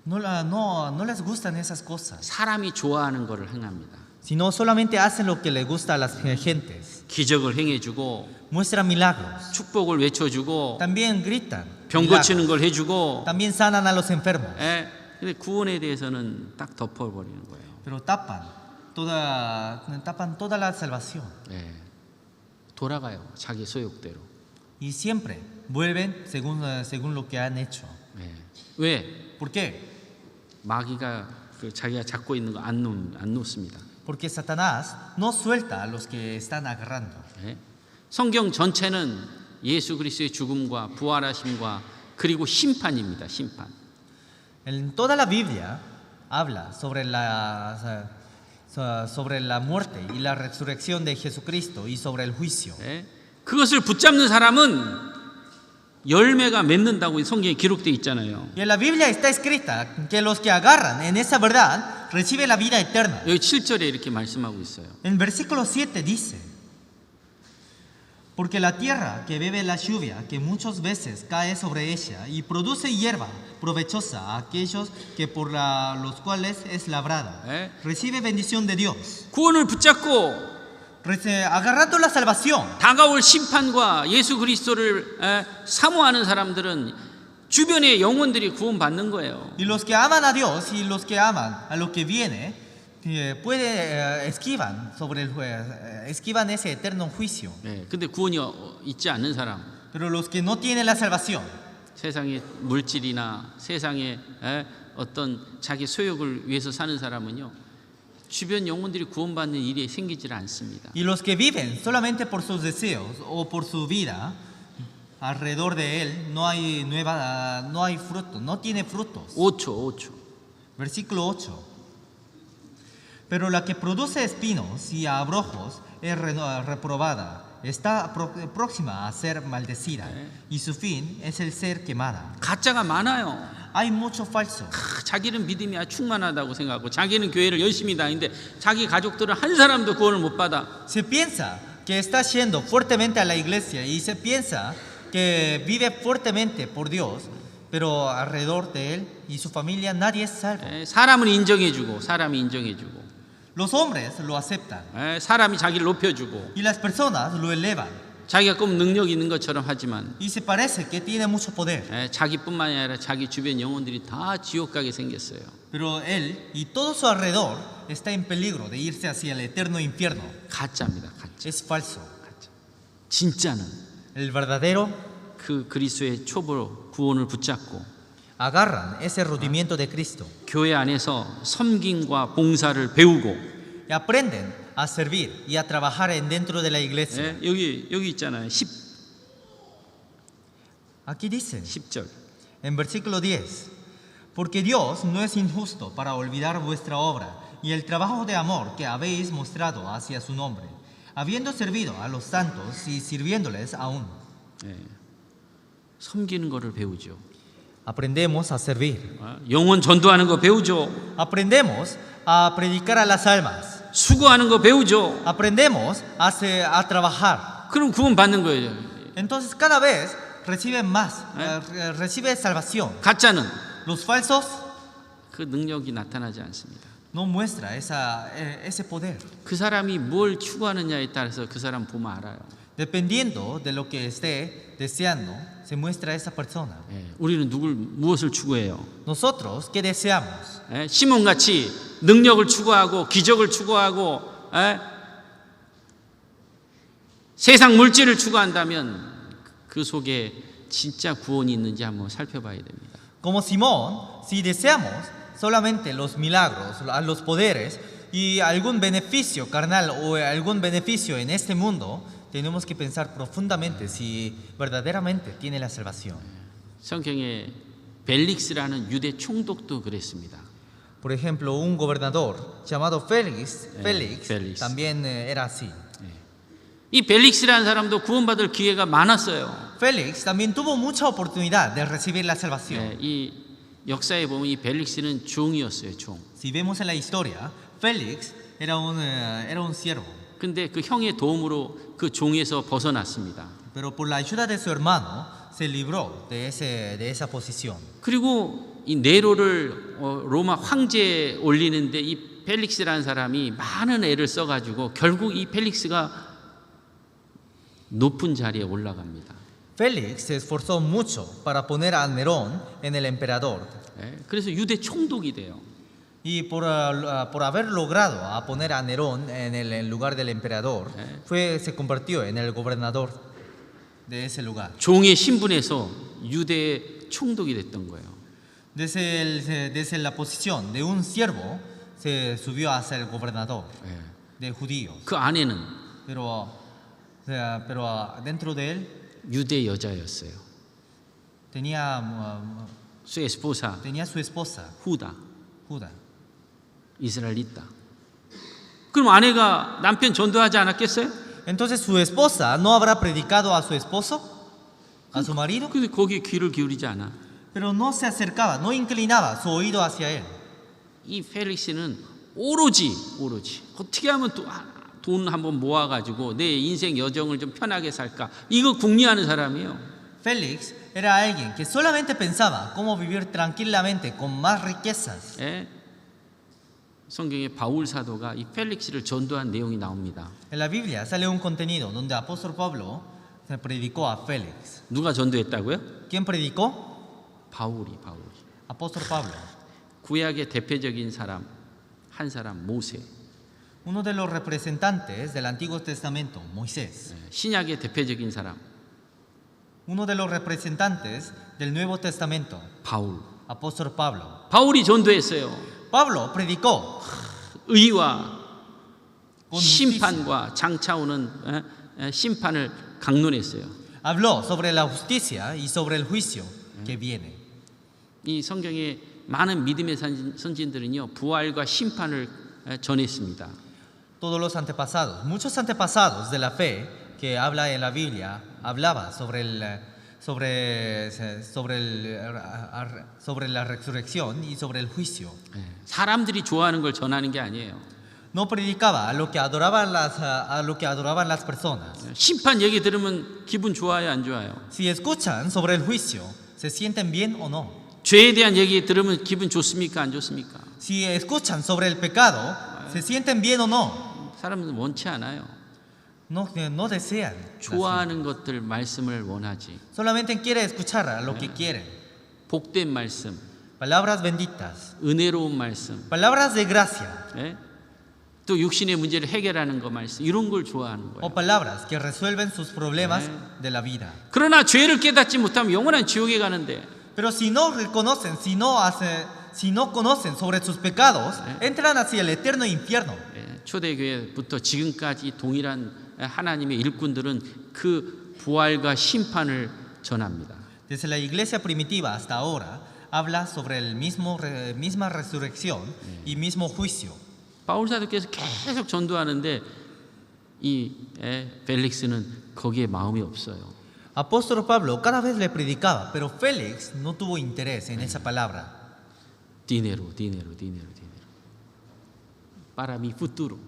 no les gustan esas cosas, 사람이 좋아하는 거를 행합니다. sino solamente hacen lo que le gusta a las gentes. 기적을 행해주고 Muestran milagros, 축복을 외쳐주고 también gritan, 병 milagros. 고치는 걸 해주고. También sanan a los enfermos, 근데 구원에 대해서는 딱 덮어버리는 거예요. pero tapan toda la salvación 돌아가요. 자기 소욕대로. y siempre vuelven según lo que han hecho. 왜? ¿Por qué? 마귀가 자기가 잡고 있는 거 안 놓습니다. Porque Satanás no suelta a los que están agarrando. 성경 전체는 예수 그리스도의 죽음과 부활하심과 그리고 심판입니다. 심판. En toda la Biblia habla sobre la muerte y la resurrección de Jesucristo y sobre el juicio. 그것을 붙잡는 사람은 열매가 맺는다고 성경에 기록되어 있잖아요. Y en la Biblia está escrita que los que agarran en esa verdad reciben la vida eterna. 여기 7절에 이렇게 말씀하고 있어요. En versículo 7 dice: Porque la tierra que bebe la lluvia que muchas veces cae sobre ella y produce hierba provechosa a aquellos que por los cuales es labrada, recibe bendición de Dios. 구원을 붙잡고 Agarrando la salvación, 다가올 심판과 예수 그리스도를 사모하는 사람들은 주변의 영혼들이 구원받는 거예요. y los que aman a Dios y los que aman a lo que viene, esquivan ese eterno juicio. 근데 구원이 있지 않는 사람, Pero los que no tienen la salvación, 세상의 물질이나 세상의 어떤 자기 소욕을 위해서 사는 사람은요, 주변 영혼들이 구원받는 일이 생기질 않습니다. y los que viven solamente por sus deseos o por su vida, alrededor de él no hay fruto, no tiene frutos. 5초. Versículo 8. Pero la que produce espinos y abrojos es reprobada, está próxima a ser maldecida, y su fin es el ser quemada. 가짜가 많아요. Hay mucho falso. 자기는 믿음이 충만하다고 생각하고 자기는 교회를 열심히 다니는데 자기 가족들은 한 사람도 구원을 못 받아. Se piensa que está yendo fuertemente a la iglesia y se piensa que vive fuertemente por Dios, pero alrededor de él y su familia nadie es salvo. 사람은 인정해주고 사람이 인정해주고 Los hombres lo aceptan 사람이 자기를 높여주고 y las personas lo elevan 자기가 꼭 능력이 있는 것처럼 하지만 y se parece que tiene mucho poder. 자기뿐만이 아니라 자기 주변 영혼들이 다 지옥 가게 생겼어요. Pero él y todo su alrededor está en peligro de irse hacia el eterno infierno. 가짜입니다. 가짜. Es falso. 진짜는 El verdadero 그 그리스도의 초보 구원을 붙잡고 agarran ese rudimiento de Cristo 교회 안에서 섬김과 봉사를 배우고 y aprenden a servir y a trabajar dentro de la iglesia. 여기 있잖아요. Aquí dice 10절. en versículo 10: Porque Dios no es injusto para olvidar vuestra obra y el trabajo de amor que habéis mostrado hacia su nombre, habiendo servido a los santos y sirviéndoles aún. 예, 섬기는 거를 배우죠. Aprendemos a servir. 영혼 전도하는 거 배우죠. Aprendemos a predicar a las almas. 수고하는 거 배우죠. Aprendemos a trabajar. 그럼 구원 받는 거예요. Entonces cada vez reciben más, recibe salvación. 가짜는 Los falsos 그 능력이 나타나지 않습니다. no muestra ese poder. 그 사람이 뭘 추구하느냐에 따라서 그 사람 보면 알아요. Dependiendo de lo que esté deseando, se muestra esa persona. 예, 우리는 무엇을 추구해요? Nosotros, ¿qué deseamos? 예, 시몬같이 능력을 추구하고 기적을 추구하고 예, 세상 물질을 추구한다면 그 속에 진짜 구원이 있는지 한번 살펴봐야 됩니다. Como Simón, si deseamos solamente los milagros, los poderes y algún beneficio carnal o algún beneficio en este mundo, tenemos que pensar profundamente si verdaderamente tiene la salvación. 성경에 벨릭스라는 유대 총독도 그랬습니다. Por ejemplo, un gobernador llamado Félix Félix. también era así. 이 벨릭스라는 사람도 구원받을 기회가 많았어요. Félix también tuvo mucha oportunidad de recibir la salvación. 예, 이 역사에 보면 이 벨릭스는 종이었어요, 종. Si vemos en la historia, Félix era un siervo, 근데 그 형의 도움으로 그 종에서 벗어났습니다. pero por la ayuda de su hermano se libró de esa posición. 그리고 이 네로를 로마 황제에 올리는데 이 펠릭스라는 사람이 많은 애를 써가지고 결국 이 펠릭스가 높은 자리에 올라갑니다. Félix se esforzó mucho para poner a Nerón en el emperador. 예, 그래서 유대 총독이 돼요. Y por haber logrado a poner a Nerón en el lugar del emperador, se convirtió en el gobernador de ese lugar. 종의 신분에서 유대 총독이 됐던 거예요. Desde la posición de un siervo, se subió a ser el gobernador de judíos. 그 아내는 Pero dentro de él 유대 여자였어요. tenía 수 에스포사 su esposa, 후다, Judá. 이스라엘이다. 그럼 아내가 남편 전도하지 않았겠어요? Entonces su esposa no habrá predicado a su esposo, a su marido, 근데 거기에 귀를 기울이지 않아. pero no se acercaba, no inclinaba su oído hacia él. 이 펠릭스는 오로지 어떻게 하면 돈 한번 모아가지고 내 인생 여정을 좀 편하게 살까 이거 궁리하는 사람이에요. Félix era alguien que solamente pensaba cómo vivir tranquilamente con más riquezas. 예? 성경에 바울 사도가 이 펠릭스를 전도한 내용이 나옵니다. En la Biblia sale un contenido donde apóstol Pablo se predicó a Félix. 누가 전도했다고요? ¿Quién predicó? 바울이. Apóstol Pablo. 구약의 대표적인 사람 한 사람 모세. Uno de los representantes del Antiguo Testamento, Moisés. 예, 신약의 대표적인 사람 Uno de los representantes del Nuevo Testamento, 바울. Apóstol Pablo. 바울이 전도했어요. Pablo predicó 의와 con 심판과 장차 오는 심판을 강론했어요. habló sobre la justicia y sobre el juicio que viene. 이 성경에 많은 믿음의 선진들은요 부활과 심판을 전했습니다. Todos los antepasados, muchos antepasados de la fe que habla en la Biblia, hablaba sobre la resurrección y sobre el juicio. 사람들이 좋아하는 걸 전하는 게 아니에요. No predicaba a lo que adoraban las personas. 심판 얘기 들으면 기분 좋아요, 안 좋아요? Si escuchan sobre el juicio, ¿se sienten bien o no? 죄에 대한 얘기 들으면 기분 좋습니까, 안 좋습니까? Si escuchan sobre el pecado, ¿se sienten bien o no? 사람들은 원치 않아요. No desean. 좋아하는 것들 말씀을 원하지. Solamente quiere escuchar a lo que quieren. 복된 말씀, Palabras benditas, 은혜로운 말씀, palabras de gracia, 예? 또 육신의 문제를 해결하는 거 말씀 이런 걸 좋아하는 o 거예요. palabras que resuelven sus problemas de la vida. 그러나 죄를 깨닫지 못하면 영원한 지옥에 가는데 Pero si no reconocen, si no conocen sobre sus pecados, entran hacia el eterno infierno. 예, 초대교회부터 지금까지 동일한 하나님의 일꾼들은 그 부활과 심판을 전합니다. Desde la iglesia primitiva hasta ahora, habla sobre el misma resurrección y mismo juicio. 바울 사도께서 계속 전도하는데 벨릭스는 거기에 마음이 없어요. Apóstol Pablo cada vez le predicaba, pero Félix no tuvo interés en esa palabra. 디네로. Para mi futuro.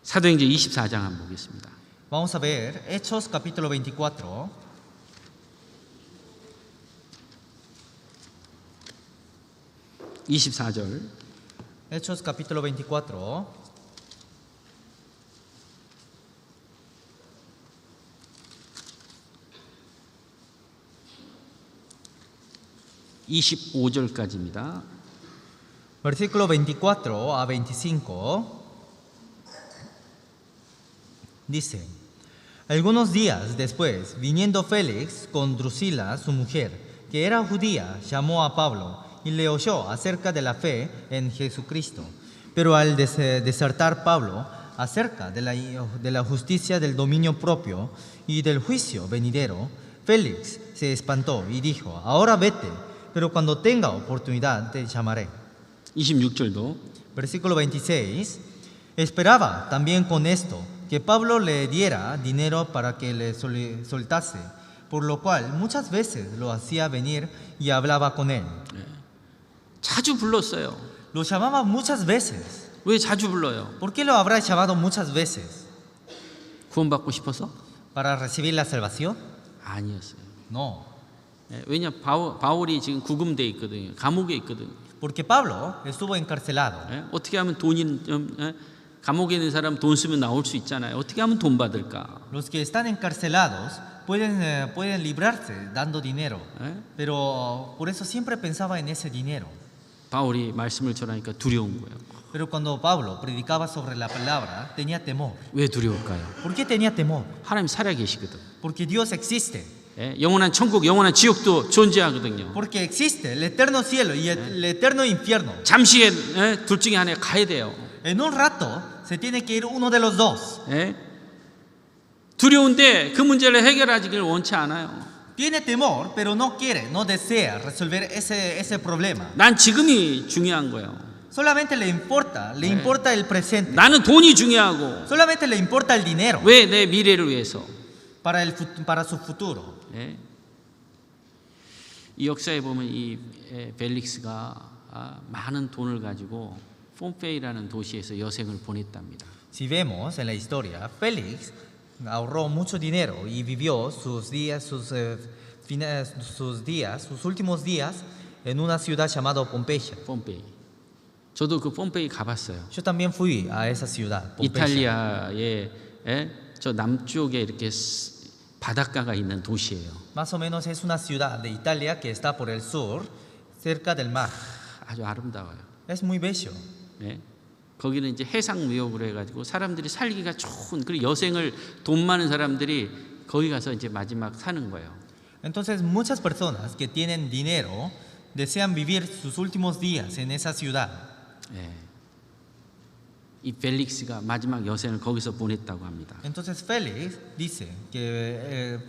사도행전 24장 한번 보겠습니다. Vamos a ver Hechos capítulo 24. 24절. Hechos capítulo 24. (25절까지입니다) Versículo 24 a 25. Dice: Algunos días después, viniendo Félix con Drusila, su mujer, que era judía, llamó a Pablo y le oyó acerca de la fe en Jesucristo. Pero al desertar Pablo acerca de la justicia del dominio propio y del juicio venidero, Félix se espantó y dijo: Ahora vete, pero cuando tenga oportunidad te llamaré. 26절도 Versículo 26. Esperaba también con esto que Pablo le diera dinero para que le soltase, por lo cual muchas veces lo hacía venir y hablaba con él. 자주 불렀어요. Lo llamaba muchas veces. 왜 자주 불러요? ¿Por qué lo habrá llamado muchas veces? 구원받고 싶어서? ¿Para recibir la salvación? 아니었어요. No. 왜냐 바울이 지금 구금돼 있거든요. 감옥에 있거든요. Porque Pablo estuvo encarcelado. 어떻게 하면 돈이 감옥에 있는 사람 돈 쓰면 나올 수 있잖아요. 어떻게 하면 돈 받을까? Los que están encarcelados pueden librarse dando dinero. Pero por eso siempre pensaba en ese dinero. 바울이 말씀을 전하니까 두려운 거예요. Pero cuando Pablo predicaba sobre la palabra, tenía temor. 왜 두려울까요? ¿Por qué tenía temor? 하나님 살아계시거든. Porque Dios existe. 영원한 천국, 영원한 지옥도 존재하거든요. Porque existe el eterno cielo y el eterno infierno. 잠시에 둘 중에 하나에 가야 돼요. En un rato se tiene que ir uno de los dos. 두려운데 그 문제를 해결하기를 원치 않아요. Tiene temor, pero no quiere, no desea resolver ese problema. 난 지금이 중요한 거예요. Solamente le importa el presente. 나는 돈이 중요하고. Solamente le importa el dinero. 왜? 내 미래를 위해서. Para su futuro. 이 역사에 보면 이 벨릭스가 많은 돈을 가지고 폼페이라는 도시에서 여생을 보냈답니다. Si vemos en la historia, Félix ahorró mucho dinero y vivió sus últimos días en una ciudad llamada Pompeya. 폼페이. 저도 그 폼페이 가봤어요. Yo también fui a esa ciudad, Pompeya. 이탈리아의 저 남쪽에 이렇게 바닷가가 있는 도시예요. Más o menos es una ciudad de Italia que está por el sur, cerca del mar. 아주 아름다워요. Es muy bello. 거기는 이제 해상무역으로 해가지고 사람들이 살기가 좋은 그리고 여생을 돈 많은 사람들이 거기 가서 이제 마지막 사는 거예요. Entonces muchas personas que tienen dinero desean vivir sus últimos días en esa ciudad. 이 벨릭스가 마지막 여생을 거기서 보냈다고 합니다. Entonces Félix dice que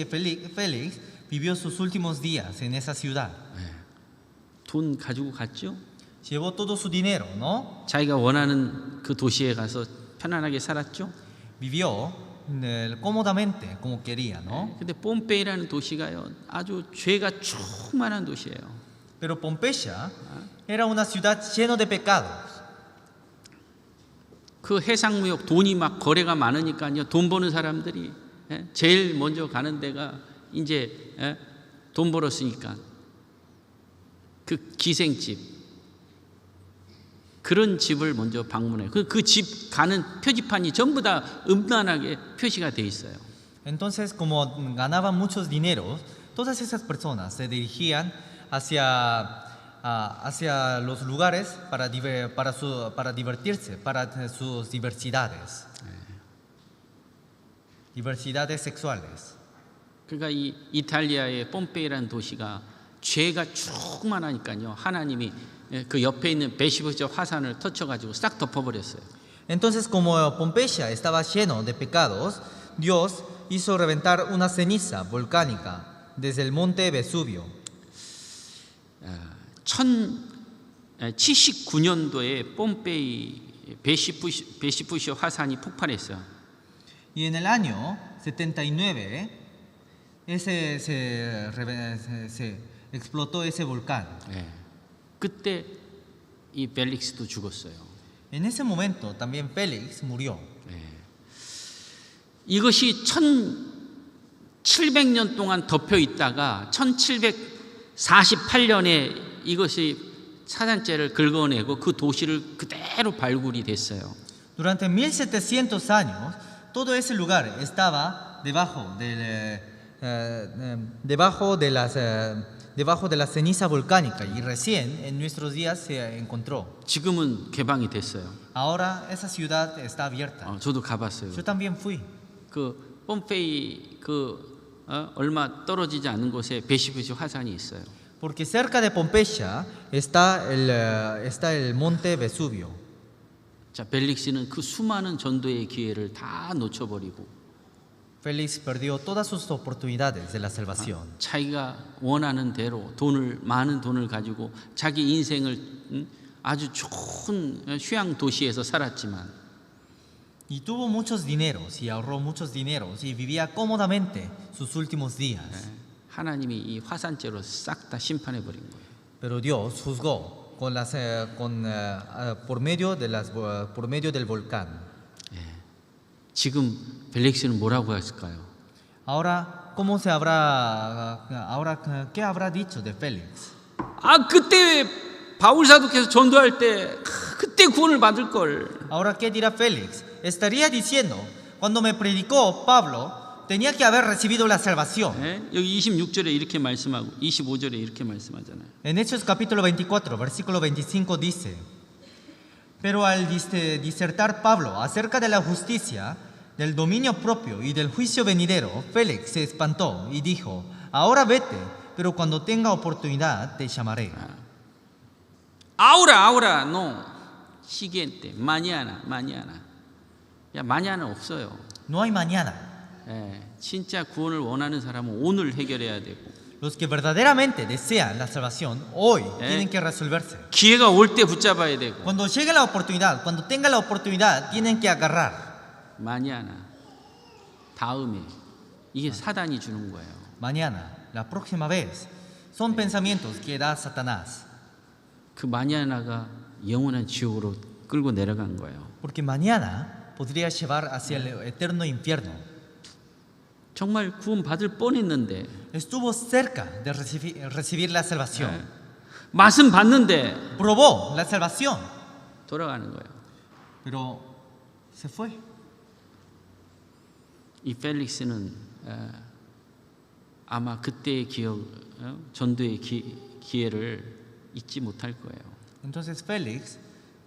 Félix vivió sus últimos días en esa ciudad. 돈 가지고 갔죠? Llevó todo su dinero, ¿no? 자기가 원하는 그 도시에 가서 편안하게 살았죠? Vivió cómodamente como quería, ¿no? 근데 폼페이라는 도시가요 아주 죄가 충만한 도시예요. Pero Pompeya era una ciudad llena de pecados. 그 해상무역 돈이 막 거래가 많으니까요 돈 버는 사람들이 제일 먼저 가는 데가 이제 돈 벌었으니까 그 기생집 그런 집을 먼저 방문해요. 그 집 가는 표지판이 전부 다 음란하게 표시가 돼 있어요. Entonces, como ganaban muchos dineros, todas esas personas se dirigían hacia los lugares para divertirse, para sus diversidades sexuales. 그러니까 이 이탈리아의 폼페이라는 도시가 죄가 충만하니까요 하나님이 그 옆에 있는 베시버저 화산을 터쳐가지고 싹 덮어버렸어요. Entonces, como Pompeya estaba lleno de pecados, Dios hizo reventar una ceniza volcánica desde el monte Vesubio. 1079년도에 폼페이 베시푸시 화산이 폭발했어요. Y en el año 79 se explotó ese volcán. 예. 그때 이 벨릭스도 죽었어요. En ese momento también Félix murió. 예. 이것이 1700년 동안 덮여 있다가 1748년에 이것이 사단죄를 긁어내고 그 도시를 그대로 발굴이 됐어요. Durante 1700 años, todo ese lugar estaba debajo de la ceniza volcánica y recién en nuestros días se encontró. 지금은 개방이 됐어요. Ahora esa ciudad está abierta. 저도 가봤어요. Yo también fui. 그 폼페이 얼마 떨어지지 않은 곳에 베시푸시 화산이 있어요. Porque cerca de Pompeya está el monte Vesubio. 자, 벨릭스는 그 수많은 전도의 기회를 다 놓쳐버리고 Félix perdió todas sus oportunidades de la salvación. 자기가 원하는 대로 많은 돈을 가지고 자기 인생을 아주 좋은 휴양 도시에서 살았지만 Y tuvo muchos dineros y ahorró muchos dineros y vivía cómodamente sus últimos días. 하나님이 이 화산죄로 싹 다 심판해 버린 거예요. Pero Dios juzgó por medio del volcán. 지금 벨릭스는 뭐라고 했을까요? Ahora, ¿qué habrá dicho de Félix? 그때 바울 사도께서 전도할 때 그때 구원을 받을 걸. Ahora, ¿qué dirá Félix? Estaría diciendo, cuando me predicó Pablo, tenía que haber recibido la salvación. 여기 26절에 이렇게 말씀하고 25절에 이렇게 말씀하잖아요. En Hechos capítulo 24, versículo 25 dice: Pero al disertar Pablo acerca de la justicia, del dominio propio y del juicio venidero, Félix se espantó y dijo: Ahora vete, pero cuando tenga oportunidad te llamaré. Ahora, no. Siguiente, mañana. 야, mañana 없어요. No hay mañana. 진짜 구원을 원하는 사람은 오늘 해결해야 되고. Los que verdaderamente desean la salvación hoy tienen que resolverse. 기회가 올 때 붙잡아야 되고. Cuando llegue la oportunidad, cuando tenga la oportunidad, tienen que agarrar. mañana, 다음에. 이게 사단이 주는 거예요. Mañana, la próxima vez. Son pensamientos que da Satanás. 그 mañana가 영원한 지옥으로 끌고 내려간 거예요. Porque mañana podría llevar hacia el eterno infierno. 정말 구원 받을 뻔했는데. Estuvo cerca de recibir la salvación. 맛은 봤는데. Probó la salvación. 돌아가는 거예요. Pero se fue. 이 펠릭스는 아마 그때의 전도의 기회를 잊지 못할 거예요. Entonces Félix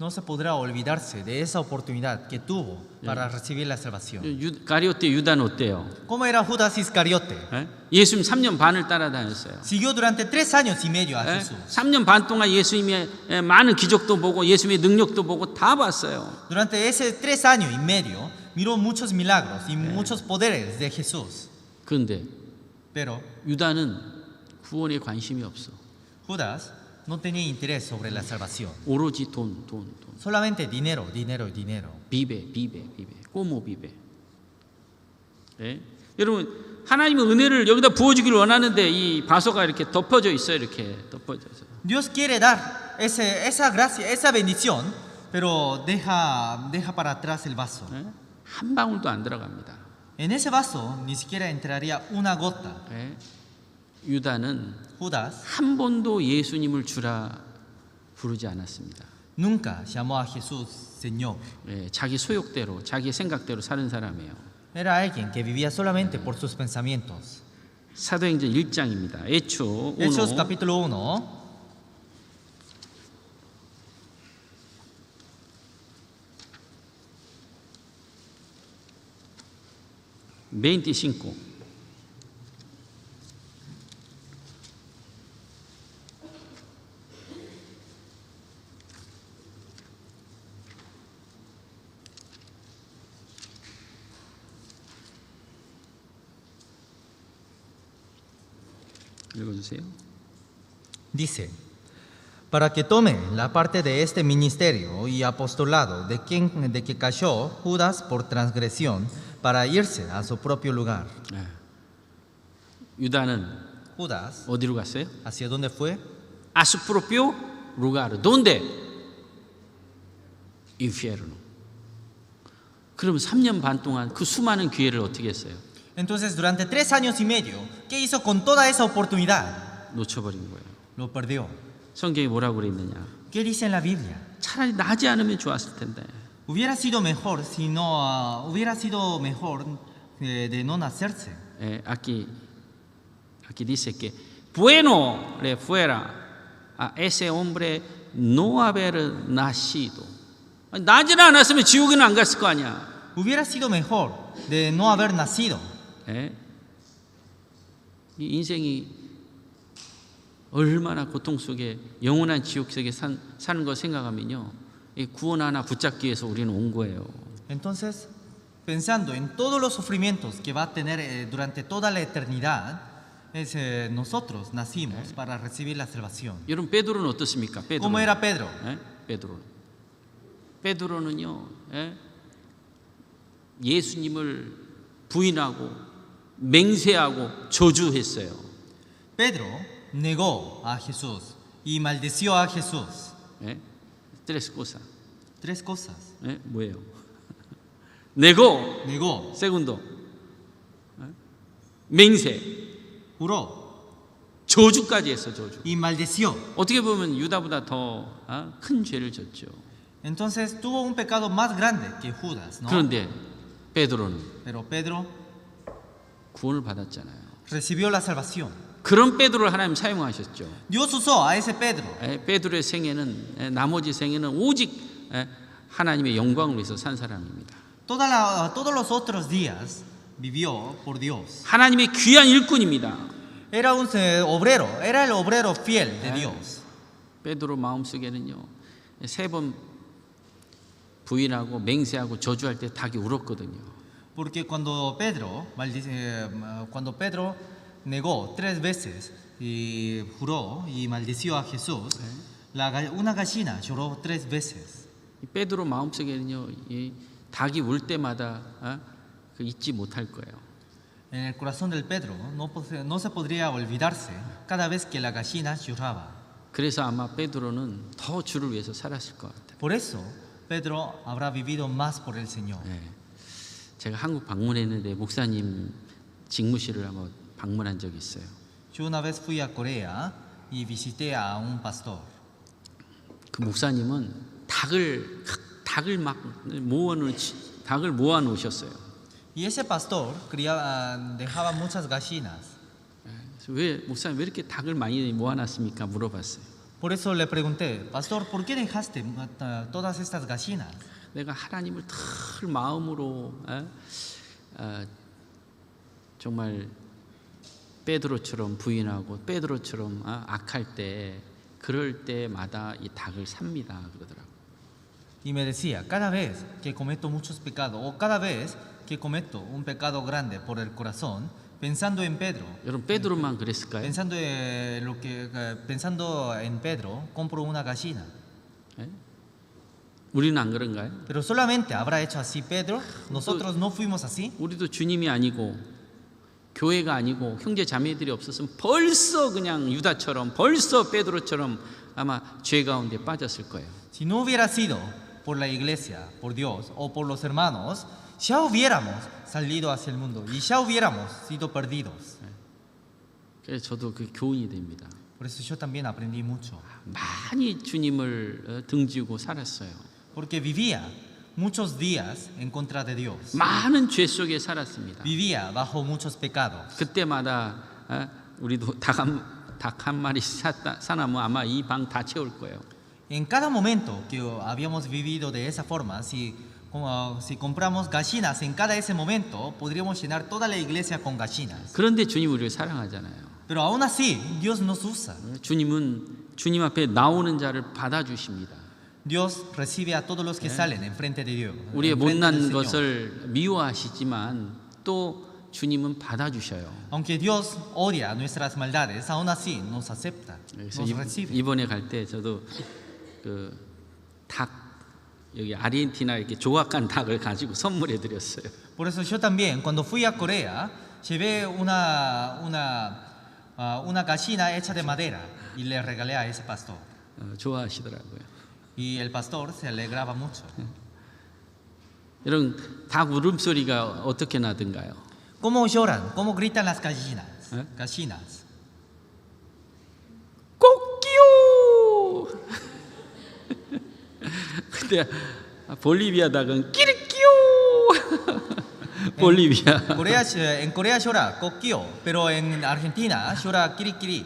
no se podrá olvidarse de esa oportunidad que tuvo para recibir la salvación. 가리오테 유다는 어때요? ¿Cómo era Judas Iscariote? 예수님 3년 반을 따라다녔어요. Siguió durante 3 años y medio a Jesús. 3년 반 동안 예수님의 많은 기적도 보고 예수님의 능력도 보고 다 봤어요. Durante ese 3 años y medio miró muchos milagros y muchos poderes de Jesús. 그런데 Pero 유다는 구원에 관심이 없어. Judas no tenía interés sobre la salvación. 오로지 돈. Solamente dinero. 비배. 꼬모 비배. 여러분 하나님은 은혜를 여기다 부어주기를 원하는데 이 바소가 이렇게 덮어져 있어요. 이렇게 덮어져서. Dios quiere dar esa gracia, esa bendición, pero deja para atrás el vaso. 한 방울도 안 들어갑니다. En ese vaso ni siquiera entraría una gota. 유다는 Judas 한 번도 예수님을 주라 부르지 않았습니다. nunca llamó a Jesús Señor. 자기 소욕대로, 자기 생각대로 사는 사람이에요. Era alguien que vivía solamente por sus pensamientos. 사도행전 1장입니다. Hechos Hechos 1. capítulo 1. 25. 읽어주세요. Dice: para que tome la parte de este ministerio y apostolado de que cayó Judas por transgresión para irse a su propio lugar. 예. 유다는 Judas, 어디로 갔어요? ¿hacia dónde fue? A su propio lugar. ¿Dónde? Infierno. 그럼 3년 반 동안 그 수많은 기회를 어떻게 했어요? Entonces, durante 3 años y medio, ¿qué hizo con toda esa oportunidad? 놓쳐버린 거예요. Lo perdió. 성경이 뭐라고 그랬느냐? ¿Qué dice en la Biblia? 차라리 나지 않으면 좋았을 텐데. Hubiera sido mejor si no hubiera sido mejor de no nacerse. 예, aquí dice que bueno le fuera a ese hombre no haber nacido. 나지를 않았으면 지옥에는 안 갔을 거 아니야. Hubiera sido mejor de no haber nacido. 예? 이 인생이 얼마나 고통 속에 영원한 지옥 속에 사는 거 생각하면요, 이 구원 하나 붙잡기 위해서 우리는 온 거예요. Entonces, pensando en todos los sufrimientos que va a tener durante toda la eternidad, nosotros nacimos para recibir la salvación. 여러분 베드로는 어떻습니까? 베드로. ¿Cómo era Pedro? 예? 베드로는요, 예? 예수님을 부인하고 맹세하고 저주했어요. Pedro negó a Jesús y maldició a Jesús. 예? tres cosas. 3 cosas. 예? 뭐예요? negó. Negó, segundo. 예? 맹세. juró 저주까지 했어, 저주. y maldició. 어떻게 보면 유다보다 더 큰 죄를 졌죠. Entonces tuvo un pecado más grande que Judas, ¿no? 그런데 베드로는 Pero Pedro 구원을 받았잖아요. recibió la salvación. 그런 베드로를 하나님 사용하셨죠. Dios usó a ese Pedro. 베드로의 생애는 나머지 생애는 오직 하나님의 영광을 위해서 산 사람입니다. Todos los otros días vivió por Dios. 하나님의 귀한 일꾼입니다. Era un obrero, era el obrero fiel de Dios. 베드로 마음속에는요, 3번 부인하고 맹세하고 저주할 때 닭이 울었거든요. Porque cuando Pedro negó 3 veces y juró y maldició a Jesús, una gallina lloró 3 veces. 이 베드로 마음속에는요, 이 닭이 울 때마다 잊지 못할 거예요. En el corazón del Pedro no se podría olvidarse cada vez que la gallina lloraba. 그래서 아마 베드로는 더 주를 위해서 살았을 것 같아요. Por eso Pedro habrá vivido más por el Señor. 제가 한국 방문했는데 목사님 직무실을 한번 방문한 적이 있어요. Yo una vez fui a Corea y visité a un pastor. 그 목사님은 닭을 막 닭을 모아 놓으셨어요. Y ese pastor dejaba muchas gallinas. 그래서 왜 목사님 왜 이렇게 닭을 많이 모아놨습니까? 물어봤어요. Por eso le pregunté, pastor, ¿por qué dejaste todas estas gallinas? 내가 하나님을 늘 마음으로 정말 베드로처럼 부인하고 베드로처럼 악할 때 그럴 때마다 이 닭을 삽니다 그러더라고요. Y me decía, cada vez que cometo muchos pecados o cada vez que cometo un pecado grande por el corazón, pensando en Pedro, 여러분 베드로만 그랬을까요? pensando en Pedro, compro una gallina. 우리는 안 그런가요? Pero solamente habrá hecho así Pedro. Nosotros no fuimos así. 우리도 주님이 아니고 교회가 아니고 형제 자매들이 없었으면 벌써 그냥 유다처럼 벌써 베드로처럼 아마 죄 가운데 빠졌을 거예요. Si no hubiera sido por la iglesia, por Dios o por los hermanos, ya hubiéramos salido hacia el mundo y ya hubiéramos sido perdidos. 그래서 저도 그 교훈이 됩니다. Por eso yo también aprendí mucho. 많이 주님을 등지고 살았어요. Porque vivía muchos días en contra de Dios. 많은 죄 속에 살았습니다. Vivía bajo muchos pecados. 그때마다 우리도 닭 한 마리 사나면 아마 이 방 다 채울 거예요. En cada momento que habíamos vivido de esa forma, si compramos gallinas en cada ese momento, podríamos llenar toda la iglesia con gallinas. 그런데 주님 우리를 사랑하잖아요. Pero aún así, Dios nos usa. 주님은 주님 앞에 나오는 자를 받아주십니다. Dios recibe a todos los que salen enfrente de Dios. 우리의 enfrente del 못난 Señor. 것을 미워하시지만 또 주님은 받아주셔요. Aunque Dios odia nuestras maldades, aún así nos acepta, 그래서 nos recibe. 이번에 갈 때 저도 그 닭 여기 아르헨티나 이렇게 조각한 닭을 가지고 선물해 드렸어요. Por eso yo también, cuando fui a Corea, llevé una gallina hecha de madera y le regalé a ese pastor. 좋아하시더라고요. Y el pastor se alegraba mucho. 이런 닭 울음소리가 어떻게 나든가요? ¿Cómo lloran? ¿Cómo gritan las gallinas? ¿Eh? Gallinas. 꼬끼요. 근데 볼리비아 닭은 끼리끼요. 볼리비아. En Corea llora coquio, pero en Argentina llora kirikiri.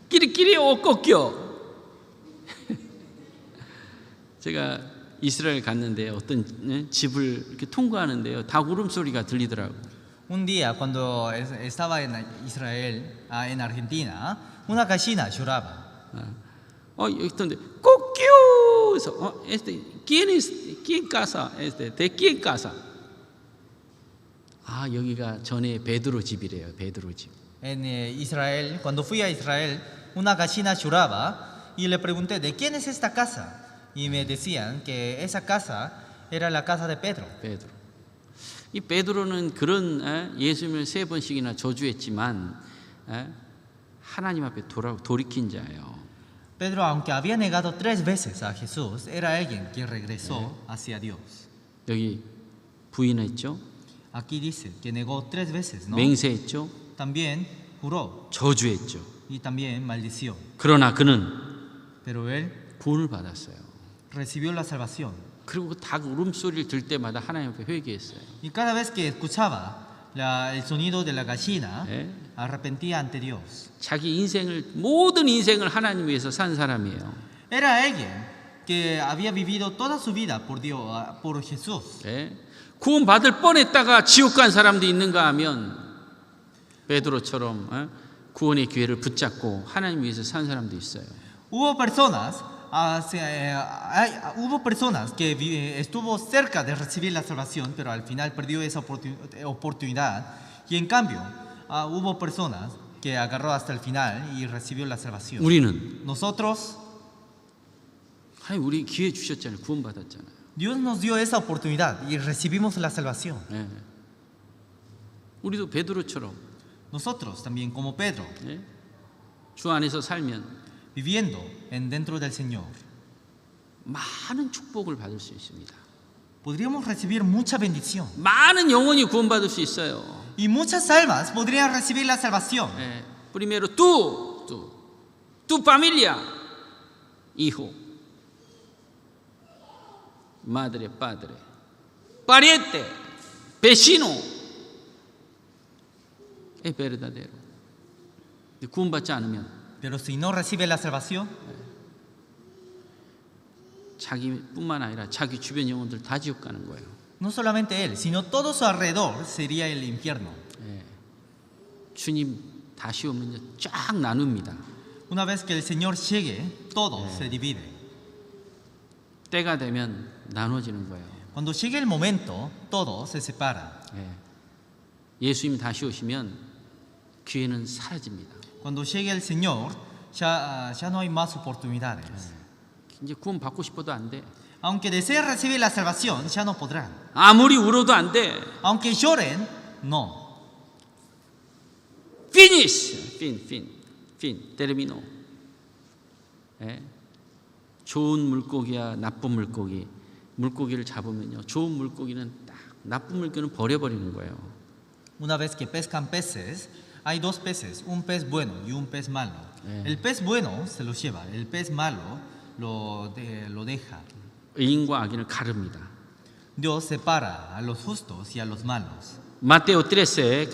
끼리끼리요 꼬끼요. 제가 이스라엘 갔는데 어떤 집을 이렇게 통과하는데요, 닭 울음소리가 들리더라고. Un día cuando estaba en Israel, en Argentina, una gallina lloraba. 여기 있던데 꼬끼요. 그래서 ¿quién casa? ¿de quién casa? 여기가 전에 베드로 집이래요. 베드로 집. En Israel, cuando fui a Israel, una gallina lloraba y le pregunté, ¿de quién es esta casa? Y me decían que esa casa era la casa de Pedro. 베드로. 이 베드로는 그런 예수님을 3번씩이나 저주했지만 하나님 앞에 돌이킨 자예요. Pedro, aunque había negado 3 veces a Jesús, era alguien que regresó hacia Dios. 여기 부인했죠. Aquí dice que negó 3 veces, ¿no? 맹세했죠. También juró 저주했죠. y también maldició. 그러나 그는 Pero él 구원을 받았어요. recibió la salvación. 그리고 그 닭 울음소리를 들을 때마다 하나님 앞에 회개했어요. Y cada vez que escuchaba el sonido de la gallina, arrepentía ante Dios. 자기 모든 인생을 하나님 위해서 산 사람이에요. Era alguien que había vivido toda su vida por Dios, por Jesús. 구원 받을 뻔했다가 지옥 간 사람도 있는가 하면 베드로처럼 구원의 기회를 붙잡고 하나님 위해서 산 사람도 있어요. Hubo personas que estuvo cerca de recibir la salvación, pero al final perdió esa oportunidad. Y en cambio, hubo personas que agarró hasta el final y recibió la salvación. 우리는 Nosotros, 우리 기회 주셨잖아요. 구원 받았잖아요. Dios nos dio esa oportunidad y recibimos la salvación. 우리도 베드로처럼 Nosotros también, como Pedro, 주 안에서 살면 viviendo dentro del Señor, 많은 축복을 받을 수 있습니다. podríamos recibir mucha bendición. 많은 영혼이 구원받을 수 있어요. Y muchas almas podrían recibir la salvación. Primero tu familia, hijo, madre, padre, pariente, vecino, es verdadero. 구원받지 않으면 Pero si no recibe la salvación, 자기뿐만 아니라 자기 주변 영혼들 다 지옥 가는 거예요. no solamente él, sino todo su alrededor sería el infierno. 주님 다시 오면 쫙 나눕니다. Una vez que el Señor llegue, todo se divide. 때가 되면 나눠지는 거예요. Cuando llegue el momento, todo se separa. 예수님 다시 오시면 기회는 사라집니다. Cuando llegue el Señor, ya no hay más oportunidades. 이제 구원 받고 싶어도 안 돼. Aunque deseen recibir la salvación, ya no podrán. 아무리 울어도 안 돼. Aunque lloren, no. Finish, terminó. 좋은 물고기야 나쁜 물고기를 잡으면요, 좋은 물고기는 딱, 나쁜 물고기는 버려버리는 거예요. Una vez que pescan peces, hay 2 peces, un pez bueno y un pez malo. El pez bueno se lo lleva, el pez malo lo deja. 의인과 악인을 가릅니다. Dios separa a los justos y a los malos. Mateo 13,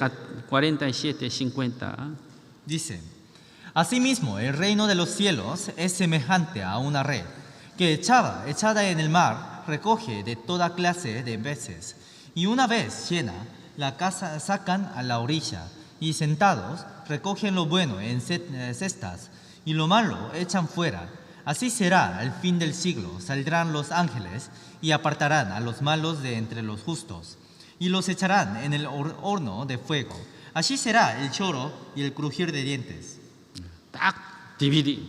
47, 50. Dice, asimismo, el reino de los cielos es semejante a una red que echada en el mar, recoge de toda clase de peces. Y una vez llena, la casa sacan a la orilla y sentados recogen lo bueno en cestas y lo malo echan fuera. Así será al fin del siglo. Saldrán los ángeles y apartarán a los malos de entre los justos y los echarán en el horno de fuego. Allí será el choro y el crujir de dientes. 딱 DVD.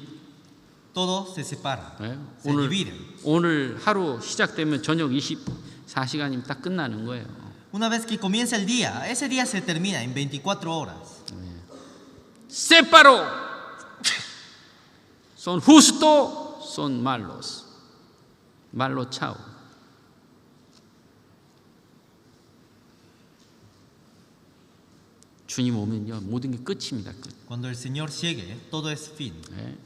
Todo se separa, 예? se divide. 오늘 하루 시작되면 저녁 24시간이면 딱 끝나는 거예요. Una vez que comienza el día, ese día se termina en 24 horas. 세파로 son justo son malos. 말로 차오. 주님 오면요 모든 게 끝입니다. 끝. Cuando el Señor llegue, todo es fin. 예?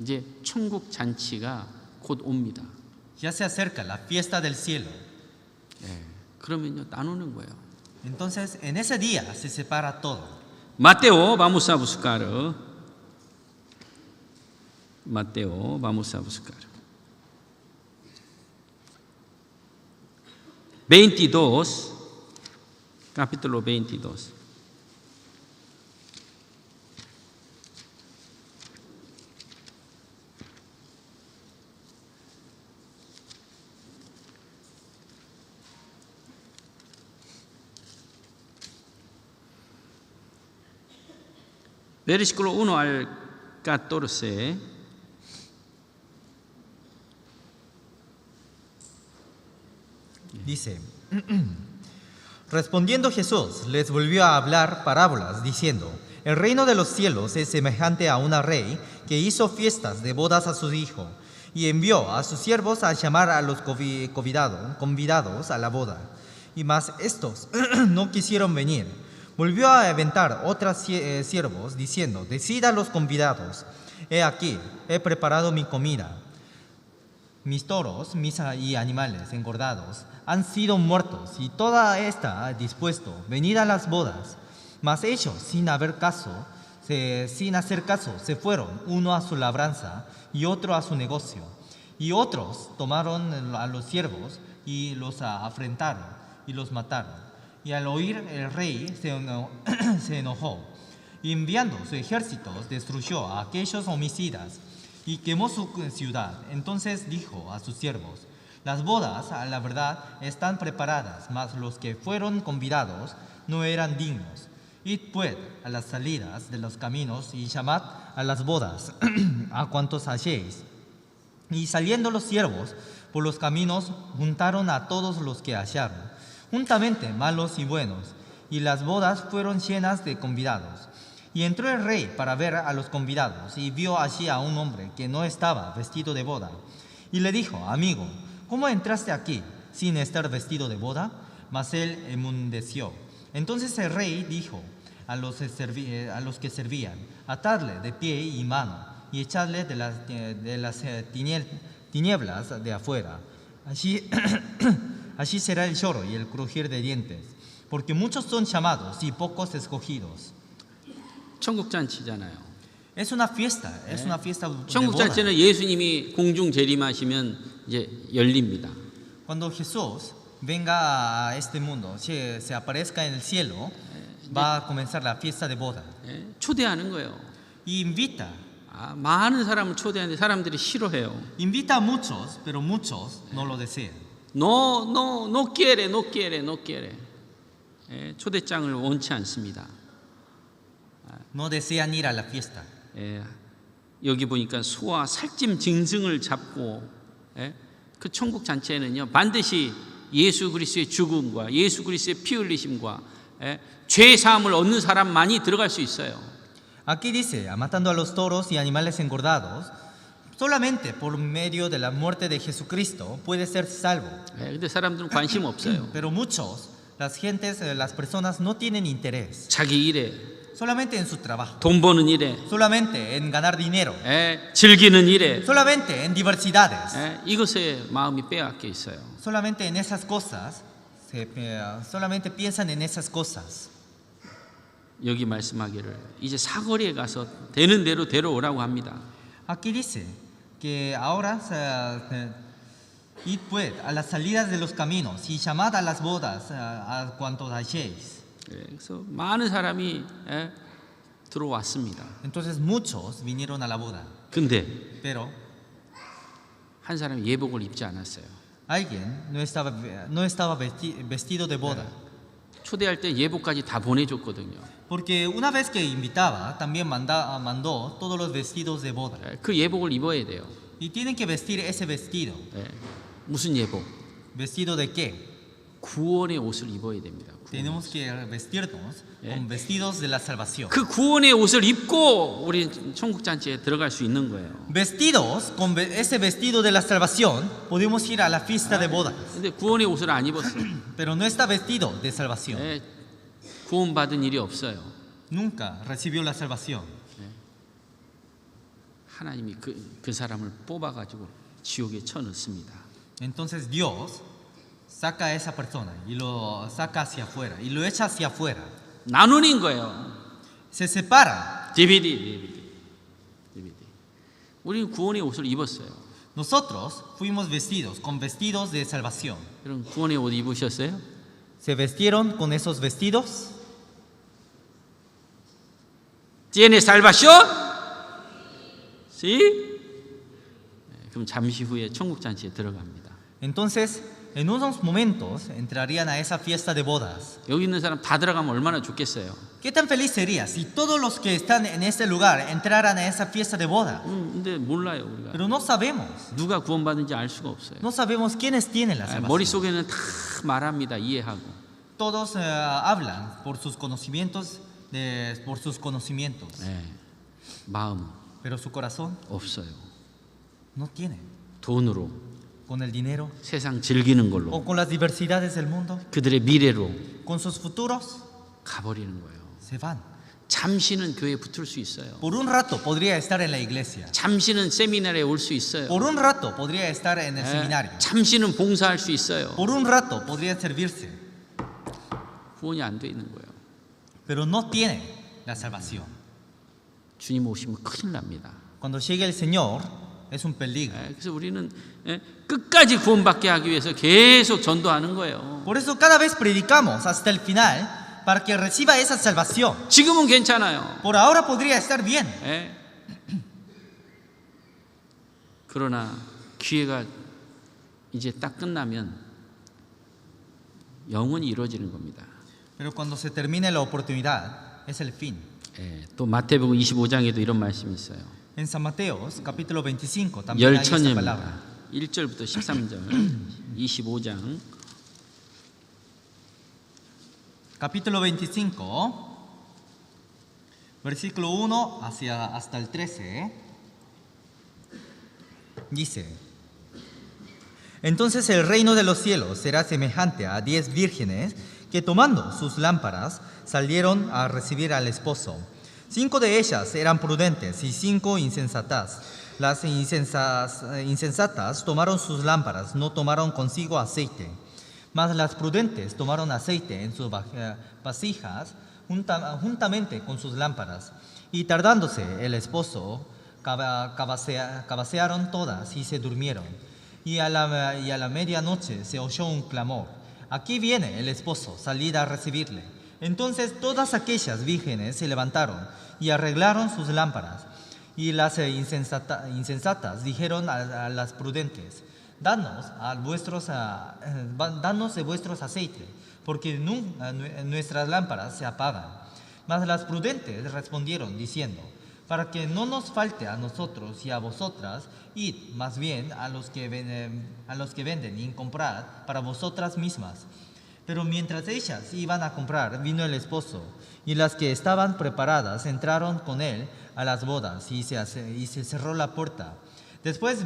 이제 천국 잔치가 곧 옵니다. Ya se acerca la fiesta del cielo. 예. 그러면요 나누는 거예요. Entonces, en ese día se separa todo. Mateo, vamos a buscar. Mateo, vamos a buscar. 22, capítulo 22. Versículo 1 al 14. Dice, respondiendo Jesús les volvió a hablar parábolas diciendo, el reino de los cielos es semejante a una rey que hizo fiestas de bodas a su hijo y envió a sus siervos a llamar a los convidados a la boda. Y mas estos no quisieron venir. Volvió a aventar otros siervos diciendo, decid a los convidados, he aquí, he preparado mi comida. Mis toros y animales engordados han sido muertos y toda esta dispuesto, venid a las bodas. Mas ellos, sin hacer caso, se fueron, uno a su labranza y otro a su negocio. Y otros tomaron a los siervos y los afrentaron y los mataron. Y al oír el rey se enojó y enviando su ejército destruyó a aquellos homicidas y quemó su ciudad. Entonces dijo a sus siervos, las bodas a la verdad están preparadas, mas los que fueron convidados no eran dignos. Id pues a las salidas de los caminos y llamad a las bodas a cuantos halléis. Y saliendo los siervos por los caminos juntaron a todos los que hallaron, juntamente malos y buenos, y las bodas fueron llenas de convidados. Y entró el rey para ver a los convidados, y vio allí a un hombre que no estaba vestido de boda. Y le dijo, amigo, ¿cómo entraste aquí sin estar vestido de boda? Mas él enmudeció. Entonces el rey dijo a los que servían, atadle de pie y mano, y echadle de las tinieblas de afuera. Allí será el lloro y el crujir de dientes, porque muchos son llamados y pocos escogidos. 천국 잔치잖아요. Es una fiesta de 천국 boda. 잔치는 예수님이 공중 재림하시면 이제 열립니다. Cuando Jesús venga a este mundo, se aparezca en el cielo, va a comenzar la fiesta de boda. 예? 초대하는 거예요. Y invita 많은 사람을 초대하는데 사람들이 싫어해요. a muchos, pero muchos no lo desean. no quiere. 예, 초대장을 원치 않습니다. No desean ir a la fiesta. 예, 여기 보니까 소와 살찜 짐승을 잡고 예, 그 천국 잔치에는요 반드시 예수 그리스도의 죽음과 예수 그리스도의 피 흘리심과 예, 죄 사함을 얻는 사람만이 들어갈 수 있어요. Aquí dice, matando a los toros y animales engordados, solamente por medio de la muerte de Jesucristo puede ser salvo. 예, 근데 사람들은 관심 없어요. Pero muchos, las personas no tienen interés. 자기 일에 Solamente en su trabajo. 돈 버는 일에 Solamente en ganar dinero. 예, 즐기는 일에 Solamente en diversidades. 예, 이것에 마음이 빼앗겨 있어요. Solamente en esas cosas. Solamente piensan en esas cosas. 여기 말씀하기를 이제 사거리에 가서 되는 대로 데려오라고 합니다. Aquí dice que ahora id pues a las salidas de los caminos y llamad a las bodas a cuantos halléis. 예, 그래서 많은 사람이 예, 들어왔습니다. Entonces muchos vinieron a la boda, 근데 pero 한 사람이 예복을 입지 않았어요. alguien no estaba vestido de boda. 초대할 때 예복까지 다 보내줬거든요. Porque una vez que invitaba, también mandó todos los vestidos de boda. 그 예복을 입어야 돼요. Y tienen que vestir ese vestido. 예. 무슨 예복? ¿Vestido de qué? 구원의 옷을 입어야 됩니다. Tenemos que vestirnos ¿Eh? con vestidos de la salvación. 그 구원의 옷을 입고 우리 천국 잔치에 들어갈 수 있는 거예요. Vestidos con ese vestido de la salvación, podemos ir a la fiesta de bodas. 근데 구원의 옷을 안 입었어. Pero no está vestido de salvación. 예. 구원받은 일이 없어요. Nunca recibió la salvación. 하나님이 그 사람을 뽑아가지고 지옥에 쳐넣습니다. Entonces Dios saca a esa persona y lo saca hacia afuera y lo echa hacia afuera. 나누는 거예요. Se separa. DVD. 우리는 구원의 옷을 입었어요. Nosotros fuimos vestidos con vestidos de salvación. 그럼 구원의 옷 입으셨어요? ¿Se vestieron con esos vestidos? ¿Tiene salvación? ¿Sí? 그럼 잠시 후에 천국 잔치에 들어갑니다. Entonces, en unos momentos entrarían a esa fiesta de bodas. 여기 있는 사람 다 들어가면 얼마나 좋겠어요. ¿Qué tan feliz sería si todos los que están en este lugar entraran a esa fiesta de bodas? 근데 몰라요 우리가. Pero no sabemos. 누가 구원받은지 알 수가 없어요. No sabemos quiénes tienen la salvación. 머릿속에는 다 말합니다. 이해하고. Todos hablan por sus conocimientos, por sus conocimientos. 마음은 Pero su corazón 없어요. no tiene. 돈으로, Con el dinero 세상 즐기는 걸로, o con las diversidades del mundo, 그들의 미래로 con sus futuros, 가버리는 거예요. se van. 잠시는 교회에 붙을 수 있어요. Por un rato podría estar en la iglesia. 잠시는 세미나에 올 수 있어요. Por un rato podría estar en el seminario. 잠시는 봉사할 수 있어요. Por un rato podría servirse. 구원이 안 돼 있는 거예요. Pero no tiene la salvación. 주님 오시면 큰일 납니다. Cuando llegue el Señor, es un peligro. 그래서 우리는 끝까지 구원받게 하기 위해서 계속 전도하는 거예요. Por eso cada vez predicamos hasta el final para que reciba esa salvación. 지금은 괜찮아요. Por ahora podría estar bien. 그러나 기회가 이제 딱 끝나면 영원히 이루어지는 겁니다. Pero cuando se termine la oportunidad, es el fin. 또 마태복음 25장에도 이런 말씀이 있어요. En San Mateo, capítulo 25, también hay esta palabra. 열처녀입니다. 1절부터 13절, 25장. Capítulo 25, versículo 1 hasta el 13, dice: Entonces el reino de los cielos será semejante a 10 vírgenes que tomando sus lámparas salieron a recibir al esposo. 5 de ellas eran prudentes y 5 insensatas. Las insensatas tomaron sus lámparas, no tomaron consigo aceite. Mas las prudentes tomaron aceite en sus vasijas juntamente con sus lámparas. Y tardándose el esposo, cabecearon todas y se durmieron. Y a la medianoche se oyó un clamor: Aquí viene el esposo, salid a recibirle. Entonces todas aquellas vírgenes se levantaron y arreglaron sus lámparas. Y las insensatas dijeron a las prudentes: Danos de vuestros aceites, porque nuestras lámparas se apagan. Mas las prudentes respondieron diciendo: Para que no nos falte a nosotros y a vosotras, id más bien a los que venden y comprad para vosotras mismas. Pero mientras ellas iban a comprar, vino el esposo, y las que estaban preparadas entraron con él a las bodas, y se cerró la puerta. Después,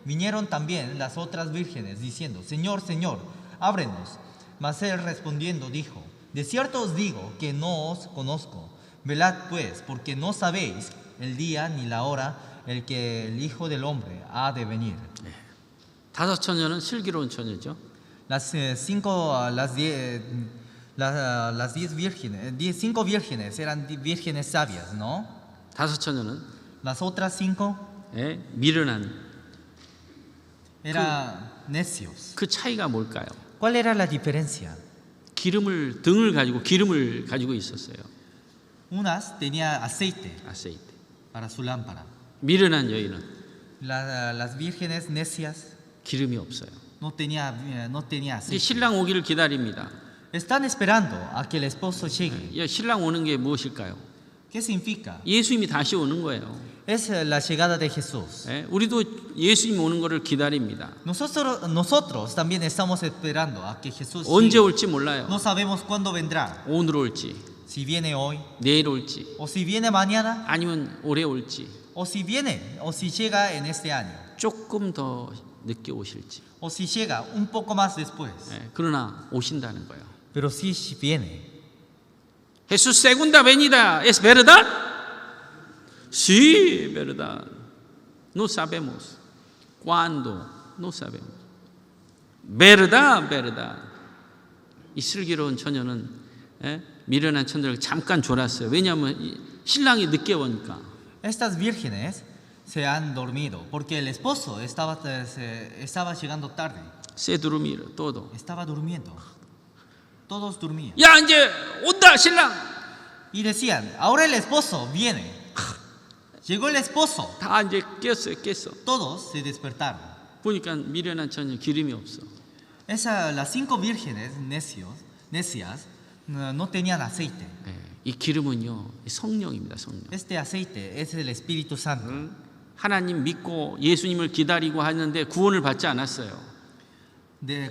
vinieron también las otras vírgenes, diciendo: Señor, Señor, ábrenos. Mas él respondiendo dijo: De cierto os digo que no os conozco. Velad pues, porque no sabéis el día ni la hora el que el Hijo del Hombre ha de venir. 다섯 처녀는 슬기로운 처녀죠. Las 5 vírgenes eran vírgenes sabias, ¿no? 다섯 처녀는 Las otras 5 미련한. eran necios. 그 차이가 뭘까요? ¿Cuál era la diferencia? 등을 가지고 있었어요. Unas tenía aceite 아세이트. para su lámpara. 미련한 여인은 Las vírgenes necias 기름이 없어요. no tenía 이제 aceite. 신랑 오기를 기다립니다. Están esperando a que el esposo llegue. 야, 신랑 오는 게 무엇일까요? ¿Qué significa? 예수님이 다시 오는 거예요. Es la llegada de Jesús. 예, 우리도 예수님 오는 거를 기다립니다. Nosotros también estamos esperando a que Jesús 언제 llegue. 올지 몰라요. No sabemos cuándo vendrá. 오늘 올지, Si viene hoy, 내일 올지, o si viene mañana, 아니면 올해 올지, o si llega en este año, 조금 더 늦게 오실지. o si llega un poco más después. 예, 그러나 오신다는 거예요. Pero si viene. Jesús segunda venida es verdad? Sí, verdad. No sabemos cuándo, no sabemos. Verdad, verdad. 이 슬기로운 처녀는 미련한 처녀를 잠깐 졸았어요. 왜냐하면 신랑이 늦게 오니까. Estas vírgenes se han dormido porque el esposo estaba llegando tarde. Se durmieron todo. Estaba durmiendo. Todos dormían. 야, 이제 온다 신랑. Y decían, ahora el esposo viene. Llegó el esposo. 다 이제 깼어. Todos se despertaron. 보니까 미련한 처녀 기름이 없어. Las 5 vírgenes necias no tenían aceite. 이 기름은요 성령입니다. 성령. Este aceite es el Espíritu Santo. 하나님 믿고 예수님을 기다리고 하는데 구원을 받지 않았어요.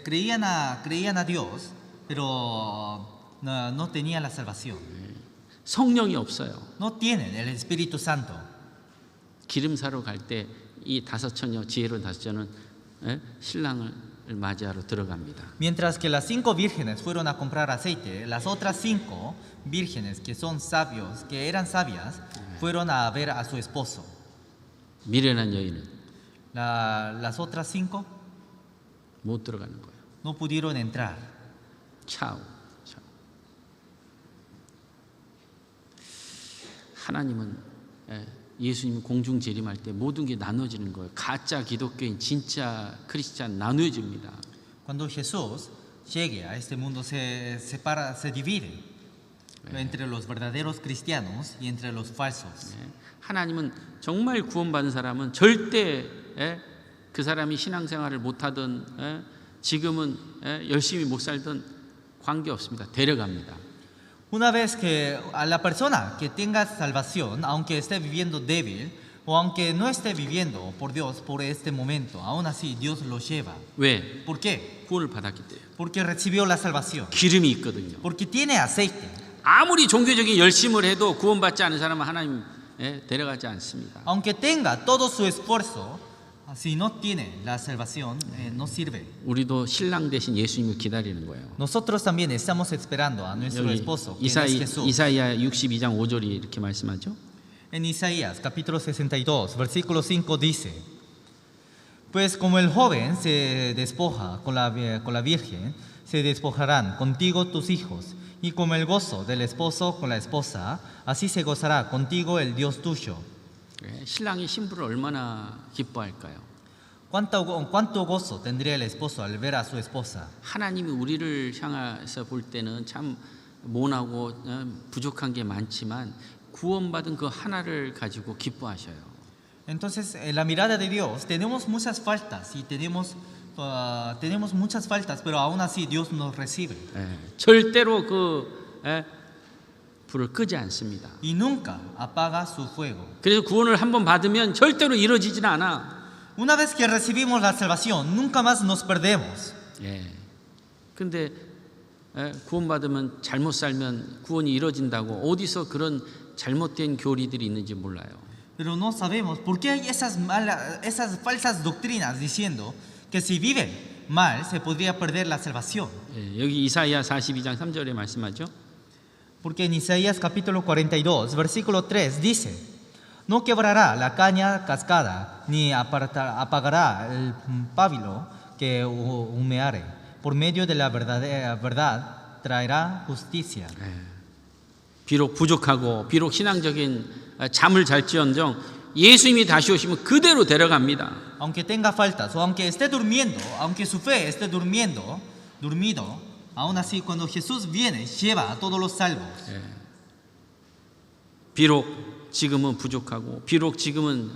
Creían a Dios, pero no tenían la salvación. 성령이 없어요. No tienen el Espíritu Santo. 기름 사러 갈 때 이 다섯 처녀, 지혜로운 다섯 처녀는 신랑을 맞이하러 들어갑니다. Mientras que las 5 vírgenes fueron a comprar aceite, las otras 5 vírgenes que eran sabias, fueron a ver a su esposo. 미련한 여인은 Las otras 5 못 들어가는 거예요. no pudieron entrar. 차오. 하나님은 예수님 공중 재림할 때 모든 게 나눠지는 거예요. 가짜 기독교인, 진짜 크리스찬 나눠집니다. Cuando Jesús llegue a este mundo se divide entre los verdaderos cristianos y entre los falsos. 하나님은 정말 구원받은 사람은 절대 그 사람이 신앙생활을 못하든 지금은 열심히 못 살든 관계없습니다. 데려갑니다. Una vez que a la persona que tenga salvación, aunque esté viviendo débil o aunque no esté viviendo por Dios por este momento, aún así Dios lo lleva. 왜? ¿Por qué? 구원을 받았기 때문에. Porque recibió la salvación. 기름이 있거든요. Porque tiene aceite. 아무리 종교적인 열심을 해도 구원받지 않은 사람은 하나님 데려가지 않습니다. Aunque tenga todo su esfuerzo, si no tiene la salvación, no sirve. 우리도 신랑 대신 예수님을 기다리는 거예요. Nosotros también estamos esperando a nuestro 여기 esposo, quien es Jesús. 이사야 62장 5절이 이렇게 말씀하죠. En Isaías capítulo 62, versículo 5 dice: Pues como el joven se despoja con la virgen, se despojarán contigo tus hijos, y como el gozo del esposo con la esposa, así se gozará contigo el Dios tuyo. 신랑이 신부를 얼마나 기뻐할까요? ¿Cuánto gozo tendría el esposo al ver a su esposa? 하나님이 우리를 향해서 볼 때는 참 모나고 부족한 게 많지만 구원받은 그 하나를 가지고 기뻐하셔요. Entonces, en la mirada de Dios tenemos muchas faltas y tenemos muchas faltas, pero aún así Dios nos recibe. 절대로 불을 끄지 않습니다. Y nunca apaga su fuego. 그래서 구원을 한번 받으면 절대로 이루어지진 않아. Una vez que recibimos la salvación, nunca más nos perdemos. 근데 구원받으면 잘못 살면 구원이 이루어진다고 어디서 그런 잘못된 교리들이 있는지 몰라요. Pero no sabemos por qué hay esas falsas doctrinas diciendo que si viven mal se podría perder la salvación. 여기 이사야 42장 3절에 말씀하죠. Porque en Isaías capítulo 42, versículo 3 dice: No quebrará la caña cascada, ni apagará el pábilo que humeare. Por medio de la verdad traerá justicia. 비록 부족하고 비록 신앙적인 잠을 잘지언정 예수님이 다시 오시면 그대로 데려갑니다. Aunque tenga faltas o aunque esté durmiendo, aunque su fe esté dormido, aún así cuando Jesús viene lleva a todos los salvos. 비록 지금은 부족하고 비록 지금은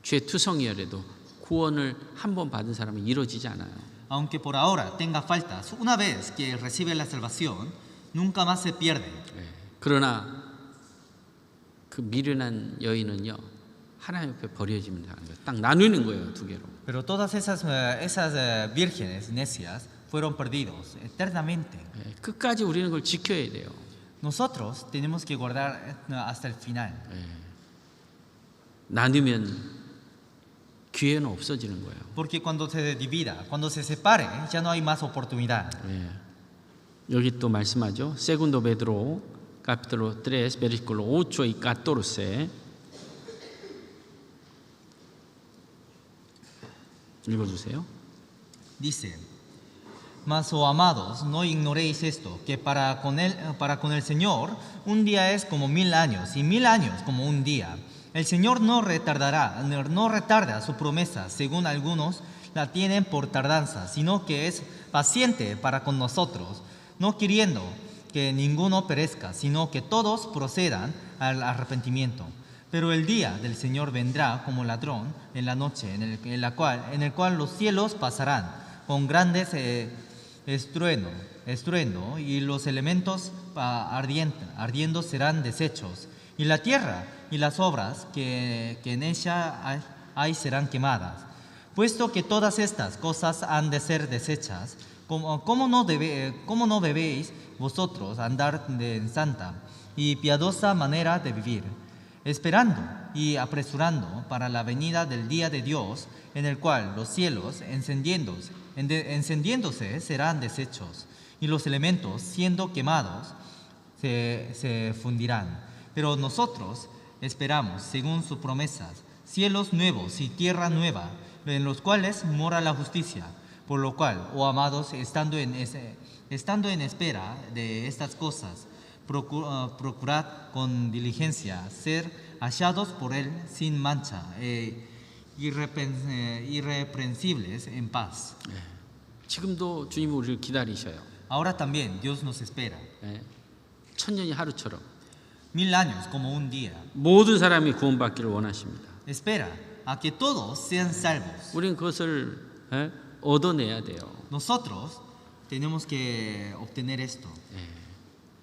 죄투성이여라도 구원을 한 번 받은 사람은 이루어지지 않아요. aunque por ahora tenga faltas, una vez que recibe la salvación, nunca más se pierde. 그러나 그 미련한 여인은요, 하나님 앞에 버려지면 되는 거예요. 딱 나누는 거예요, 두 개로. Pero todas esas vírgenes necias fueron perdidos eternamente. 끝까지 우리는 그걸 지켜야 돼요. Nosotros tenemos que guardar hasta el final. 나누면 기회는 없어지는 거예요. Porque cuando se divida, cuando se separe, ya no hay más oportunidad. 여기 또 말씀하죠. Segundo Pedro capítulo 3 versículo 8 y 14. 읽어주세요. Dice: Mas, oh amados, no ignoréis esto, que para con el Señor un día es como 1000 años, y 1000 años como un día. El Señor no retarda su promesa, según algunos la tienen por tardanza, sino que es paciente para con nosotros, no queriendo que ninguno perezca, sino que todos procedan al arrepentimiento. Pero el día del Señor vendrá como ladrón en la noche, en el cual los cielos pasarán con grandes estruendo, y los elementos ardiendo serán deshechos, y la tierra y las obras que en ella hay serán quemadas. Puesto que todas estas cosas han de ser deshechas, ¿cómo no debéis vosotros andar en santa y piadosa manera de vivir, esperando y apresurando para la venida del día de Dios, en el cual los cielos encendiéndose serán deshechos, y los elementos siendo quemados se fundirán? Pero nosotros esperamos, según sus promesas, cielos nuevos y tierra nueva, en los cuales mora la justicia. Por lo cual, oh amados, estando en espera de estas cosas, procurad con diligencia ser hallados por Él sin mancha, irreprensibles en paz. 지금도 주님은 우리를 기다리셔요. Ahora también Dios nos espera. 천년이 하루처럼 1000 años como un día. 모든 사람이 구원받기를 원하십니다. Espera a que todos sean salvos. 우리는 그것을 얻어내야 돼요. Nosotros tenemos que obtener esto.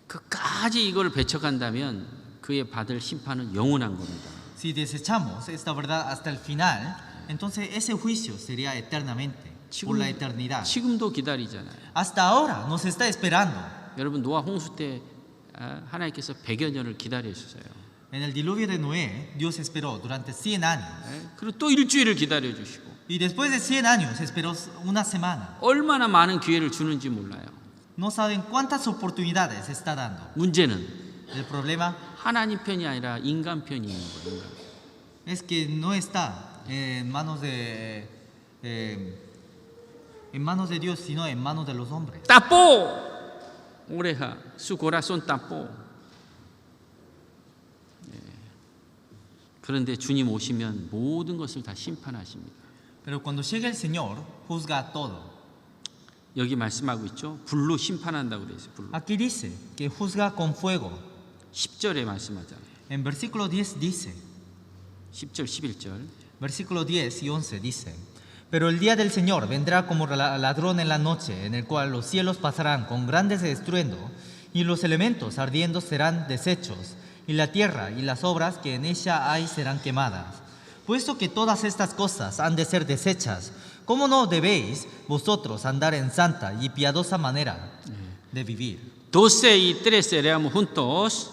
끝까지 이걸 배척한다면 그의 받을 심판은 영원한 겁니다. Si desechamos esta verdad hasta el final, entonces ese juicio sería eternamente, por la eternidad. 지금도 기다리잖아요. Hasta ahora nos está esperando. 여러분 노아 홍수 때 하나님께서 100여 년을 기다려주셨어요. En el diluvio de Noé, Dios esperó durante 100 años. 그리고 또 일주일을 기다려주시고. Y después de 100 años esperó una semana. 얼마나 많은 기회를 주는지 몰라요. No saben cuántas oportunidades está dando. 문제는 El problema 하나님 편이 아니라 인간 편이 있는 거예요. es que no está en manos de Dios, sino en manos de los hombres. 따뽀! 오래하 수 고라손 따뽀. 그런데 주님 오시면 모든 것을 다 심판하십니다. Pero cuando llegue el Señor, juzga todo. 여기 말씀하고 있죠. 불로 심판한다고 되어 있어요. 불로. Aquí dice que juzga con fuego. 10절에 말씀하잖아요. En versículo 10 dice, 10절 11절. versículo 10 y 11 dice: Pero el día del Señor vendrá como ladrón en la noche, en el cual los cielos pasarán con grandes estruendo, y los elementos ardiendo serán deshechos, y la tierra y las obras que en ella hay serán quemadas. Puesto que todas estas cosas han de ser deshechas, ¿cómo no debéis vosotros andar en santa y piadosa manera de vivir? 12 y 13 leamos juntos.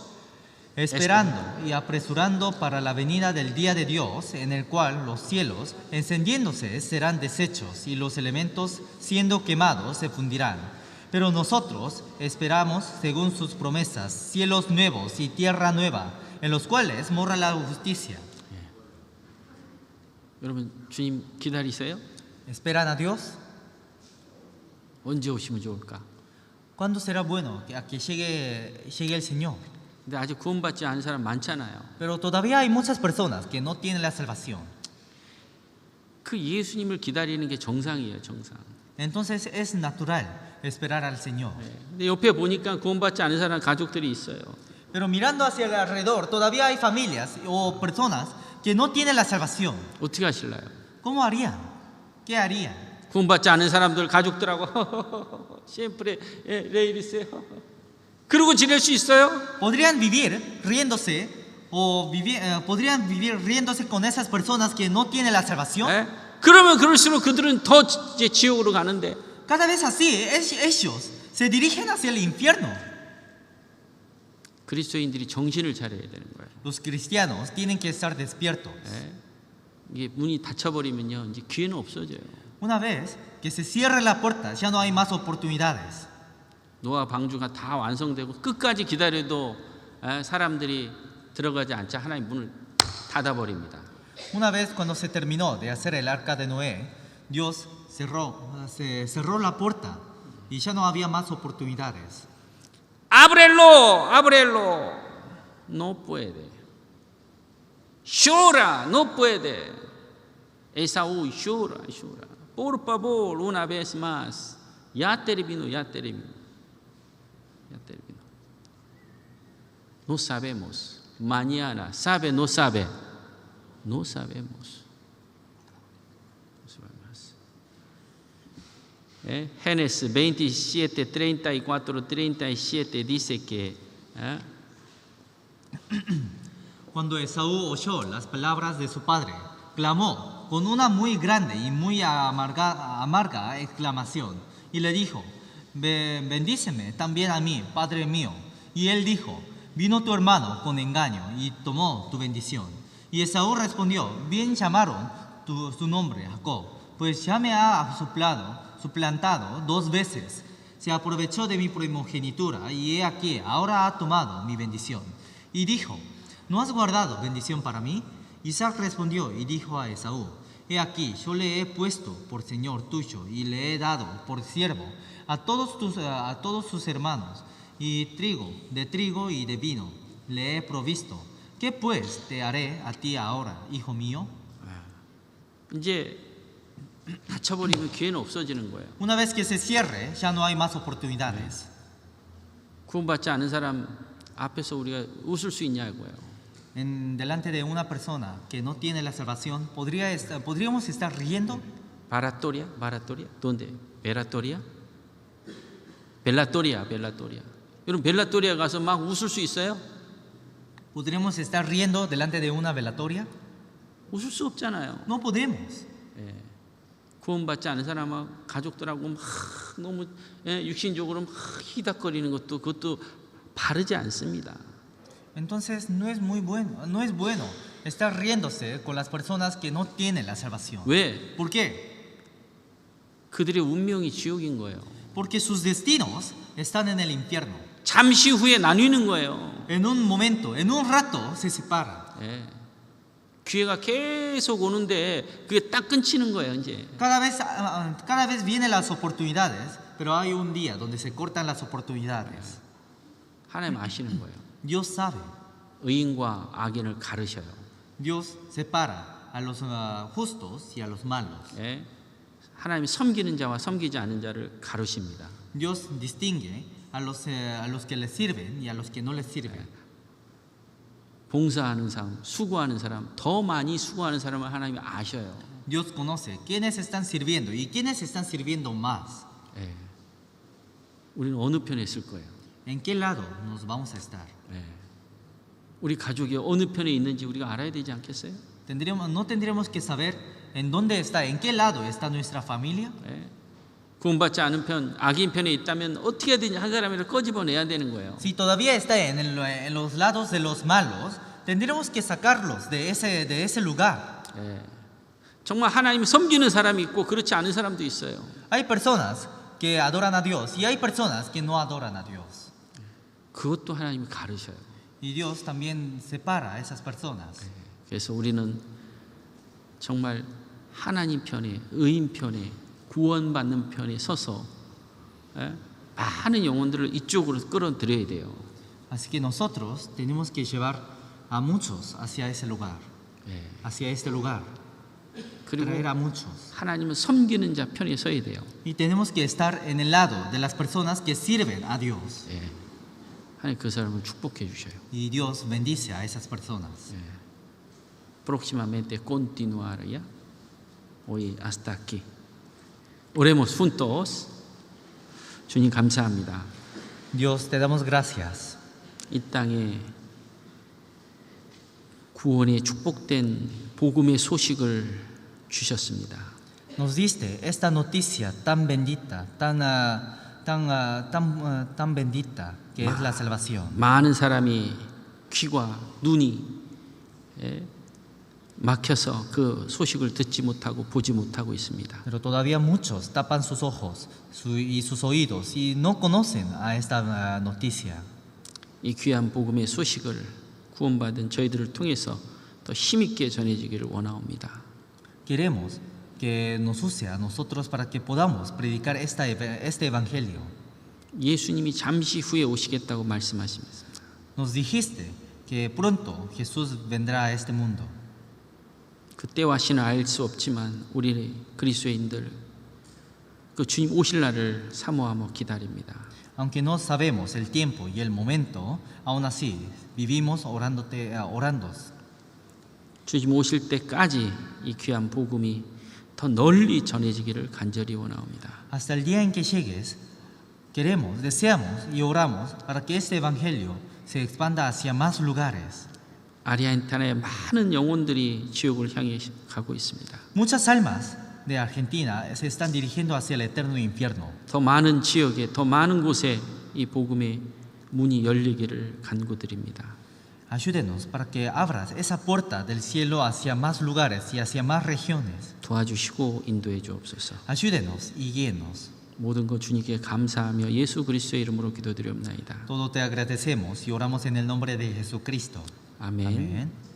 Esperando y apresurando para la venida del día de Dios, en el cual los cielos, encendiéndose, serán deshechos, y los elementos, siendo quemados, se fundirán. Pero nosotros esperamos, según sus promesas, cielos nuevos y tierra nueva, en los cuales mora la justicia. 여러분 주님 기다리세요? ¿Esperan a Dios? 언제 오시면 좋을까? ¿Cuándo será bueno a que llegue el Señor? 근데 아직 구원받지 않은 사람 많잖아요. Pero todavía hay muchas personas que no tienen la salvación. 그 예수님을 기다리는 게 정상이에요, 정상. Entonces es natural esperar al Señor. 근데 옆에 보니까 구원받지 않은 사람 가족들이 있어요. Pero mirando hacia el alrededor, todavía hay familias o personas que no tienen la salvación. 어떻게 하실래요? ¿Cómo harían? ¿Qué harían? 구원받지 않은 사람들 가족들하고 siempre reírse 그러고 지낼 수 있어요? Podrían vivir riéndose podrían vivir riéndose con esas personas que no tienen la salvación. 예? 그러면 그럴수록 그들은 더 이제 지옥으로 가는데 Cada vez así, ellos se dirigen hacia el infierno. 그리스도인들이 정신을 차려야 되는 거예요. Los cristianos tienen que estar despiertos. 예? 이게 문이 닫혀버리면요, 이제 기회는 없어져요. Una vez que se cierre la puerta, ya no hay más oportunidades. 노아 방주가 다 완성되고 끝까지 기다려도 사람들이 들어가지 않자 하나님 문을 닫아버립니다. Una vez cuando se terminó de hacer el arca de Noé, Dios cerró la puerta y ya no había más oportunidades. 아브렐로, no puede. llora, no puede. Esaú llora. Por favor, una vez más. Ya terminó. No sabemos. Mañana, ¿sabe? No sabe. No sabemos. Génesis 27, 34, 37 dice que Cuando Esaú oyó las palabras de su padre, clamó con una muy grande y muy amarga exclamación y le dijo: bendíceme también a mí, padre mío. Y él dijo: vino tu hermano con engaño y tomó tu bendición. Y Esaú respondió: bien llamaron su nombre Jacob, pues ya me ha suplantado 2 veces. Se aprovechó de mi primogenitura y he aquí, ahora ha tomado mi bendición. Y dijo: ¿no has guardado bendición para mí? Isaac respondió y dijo a Esaú: he aquí, yo le he puesto por señor tuyo y le he dado por siervo a todos sus hermanos, y de trigo y de vino le he provisto. ¿Qué pues te haré a ti ahora, hijo mío? 이제 닫혀버리면 기회는 없어지는 거예요. Una vez que se cierre, ya no hay más oportunidades. 구원받지 않은 사람 앞에서 우리가 웃을 수 있냐고요. Delante de una persona que no tiene la salvación, ¿podríamos estar riendo? 바라토리아? ¿Dónde? 벨라토리아? 벨라토리아. 여러분 벨라토리아 가서 막 웃을 수 있어요? ¿Podríamos estar riendo delante de una velatoria? 웃을 수 없잖아요. No podemos. 구원받지 않은 사람하고 가족들하고 막 너무 육신적으로 막 희닥거리는 그것도 바르지 않습니다. Entonces no es bueno estar riéndose con las personas que no tienen la salvación. 왜? ¿Por qué? 그들의 운명이 지옥인 거예요. Porque sus destinos están en el infierno. 잠시 후에 나뉘는 거예요. En un momento, en un rato se separan. 기회가 계속 오는데 그게 딱 끊치는 거예요, 이제. Cada vez vienen las oportunidades, pero hay un día donde se cortan las oportunidades. 하나님 아시는 거예요. Dios sabe. 의인과 악인을 가르셔요. Dios separa a los justos y a los malos. 하나님이 섬기는 자와 섬기지 않는 자를 가르십니다. Dios distingue a los que le sirven y a los que no les sirven. 봉사하는 사람, 수고하는 사람, 더 많이 수고하는 사람을 하나님이 아셔요. Dios conoce quiénes están sirviendo y quiénes están sirviendo más. 우리는 어느 편에 있을 거예요? ¿En qué lado nos vamos a estar? 우리 가족이 어느 편에 있는지 우리가 알아야 되지 않겠어요? ¿No tendríamos que saber en dónde está, en qué lado está nuestra familia? 구원받지 않은 편, 악인 편에 있다면 어떻게든지 한 사람을 꺼집어내야 되는 거예요. Si todavía está en los lados de los malos, tendríamos que sacarlos de ese lugar. 정말 하나님을 섬기는 사람이 있고 그렇지 않은 사람도 있어요. Hay personas que adoran a Dios y hay personas que no adoran a Dios. 그것도 하나님이 가르셔요. Y Dios también separa a esas personas. 그래서 우리는 정말 하나님 편에, 의인 편에, 구원받는 편에 서서 많은 영혼들을 이쪽으로 끌어들여야 돼요. Así que nosotros tenemos que llevar a muchos hacia ese lugar, hacia este lugar. 그리고 traer a muchos. 하나님을 섬기는 자 편에 서야 돼요. Y tenemos que estar en el lado de las personas que sirven a Dios. 하나님 그 사람을 축복해 주셔요. Y Dios bendice a esas personas. Próximamente continuaría hoy hasta aquí. Oremos juntos. 주님 감사합니다. Dios, te damos gracias. 이 땅에 구원의 축복된 복음의 소식을 주셨습니다. Nos diste esta noticia tan bendita, tan bendita, que es la salvación. 많은 사람이 귀와 눈이 막혀서 그 소식을 듣지 못하고 보지 못하고 있습니다. Pero todavía muchos tapan sus ojos y sus oídos y no conocen a esta noticia. 이 귀한 복음의 소식을 구원받은 저희들을 통해서 더 힘있게 전해지기를 원하옵니다. Queremos que nos use a nosotros para que podamos predicar este evangelio. 예수님이 잠시 후에 오시겠다고 말씀하시면서 Nos dijiste que pronto Jesús vendrá a este mundo. 그때와 시는 알 수 없지만 우리 그리스도인들 그 주님 오실 날을 사모하며 기다립니다. Aunque no sabemos el tiempo y el momento, aún así vivimos orando. 주님 오실 때까지 이 귀한 복음이 더 널리 전해지기를 간절히 원하옵니다. Hasta el día en que llegues, deseamos y oramos para que este evangelio se expanda hacia más lugares. 아르헨티나의 많은 영혼들이 지옥을 향해 가고 있습니다. Muchas almas de Argentina se están dirigiendo hacia el eterno infierno. 더 많은 지역에 더 많은 곳에 이 복음의 문이 열리기를 간구드립니다. Ayúdenos para que abras esa puerta del cielo hacia más lugares y hacia más regiones. 도와주시고 인도해 주옵소서. Ayúdenos y guíenos. 모든 것 주님께 감사하며 예수 그리스도의 이름으로 기도드리옵나이다. Todo te agradecemos y oramos en el nombre de Jesucristo. 아멘. Amén.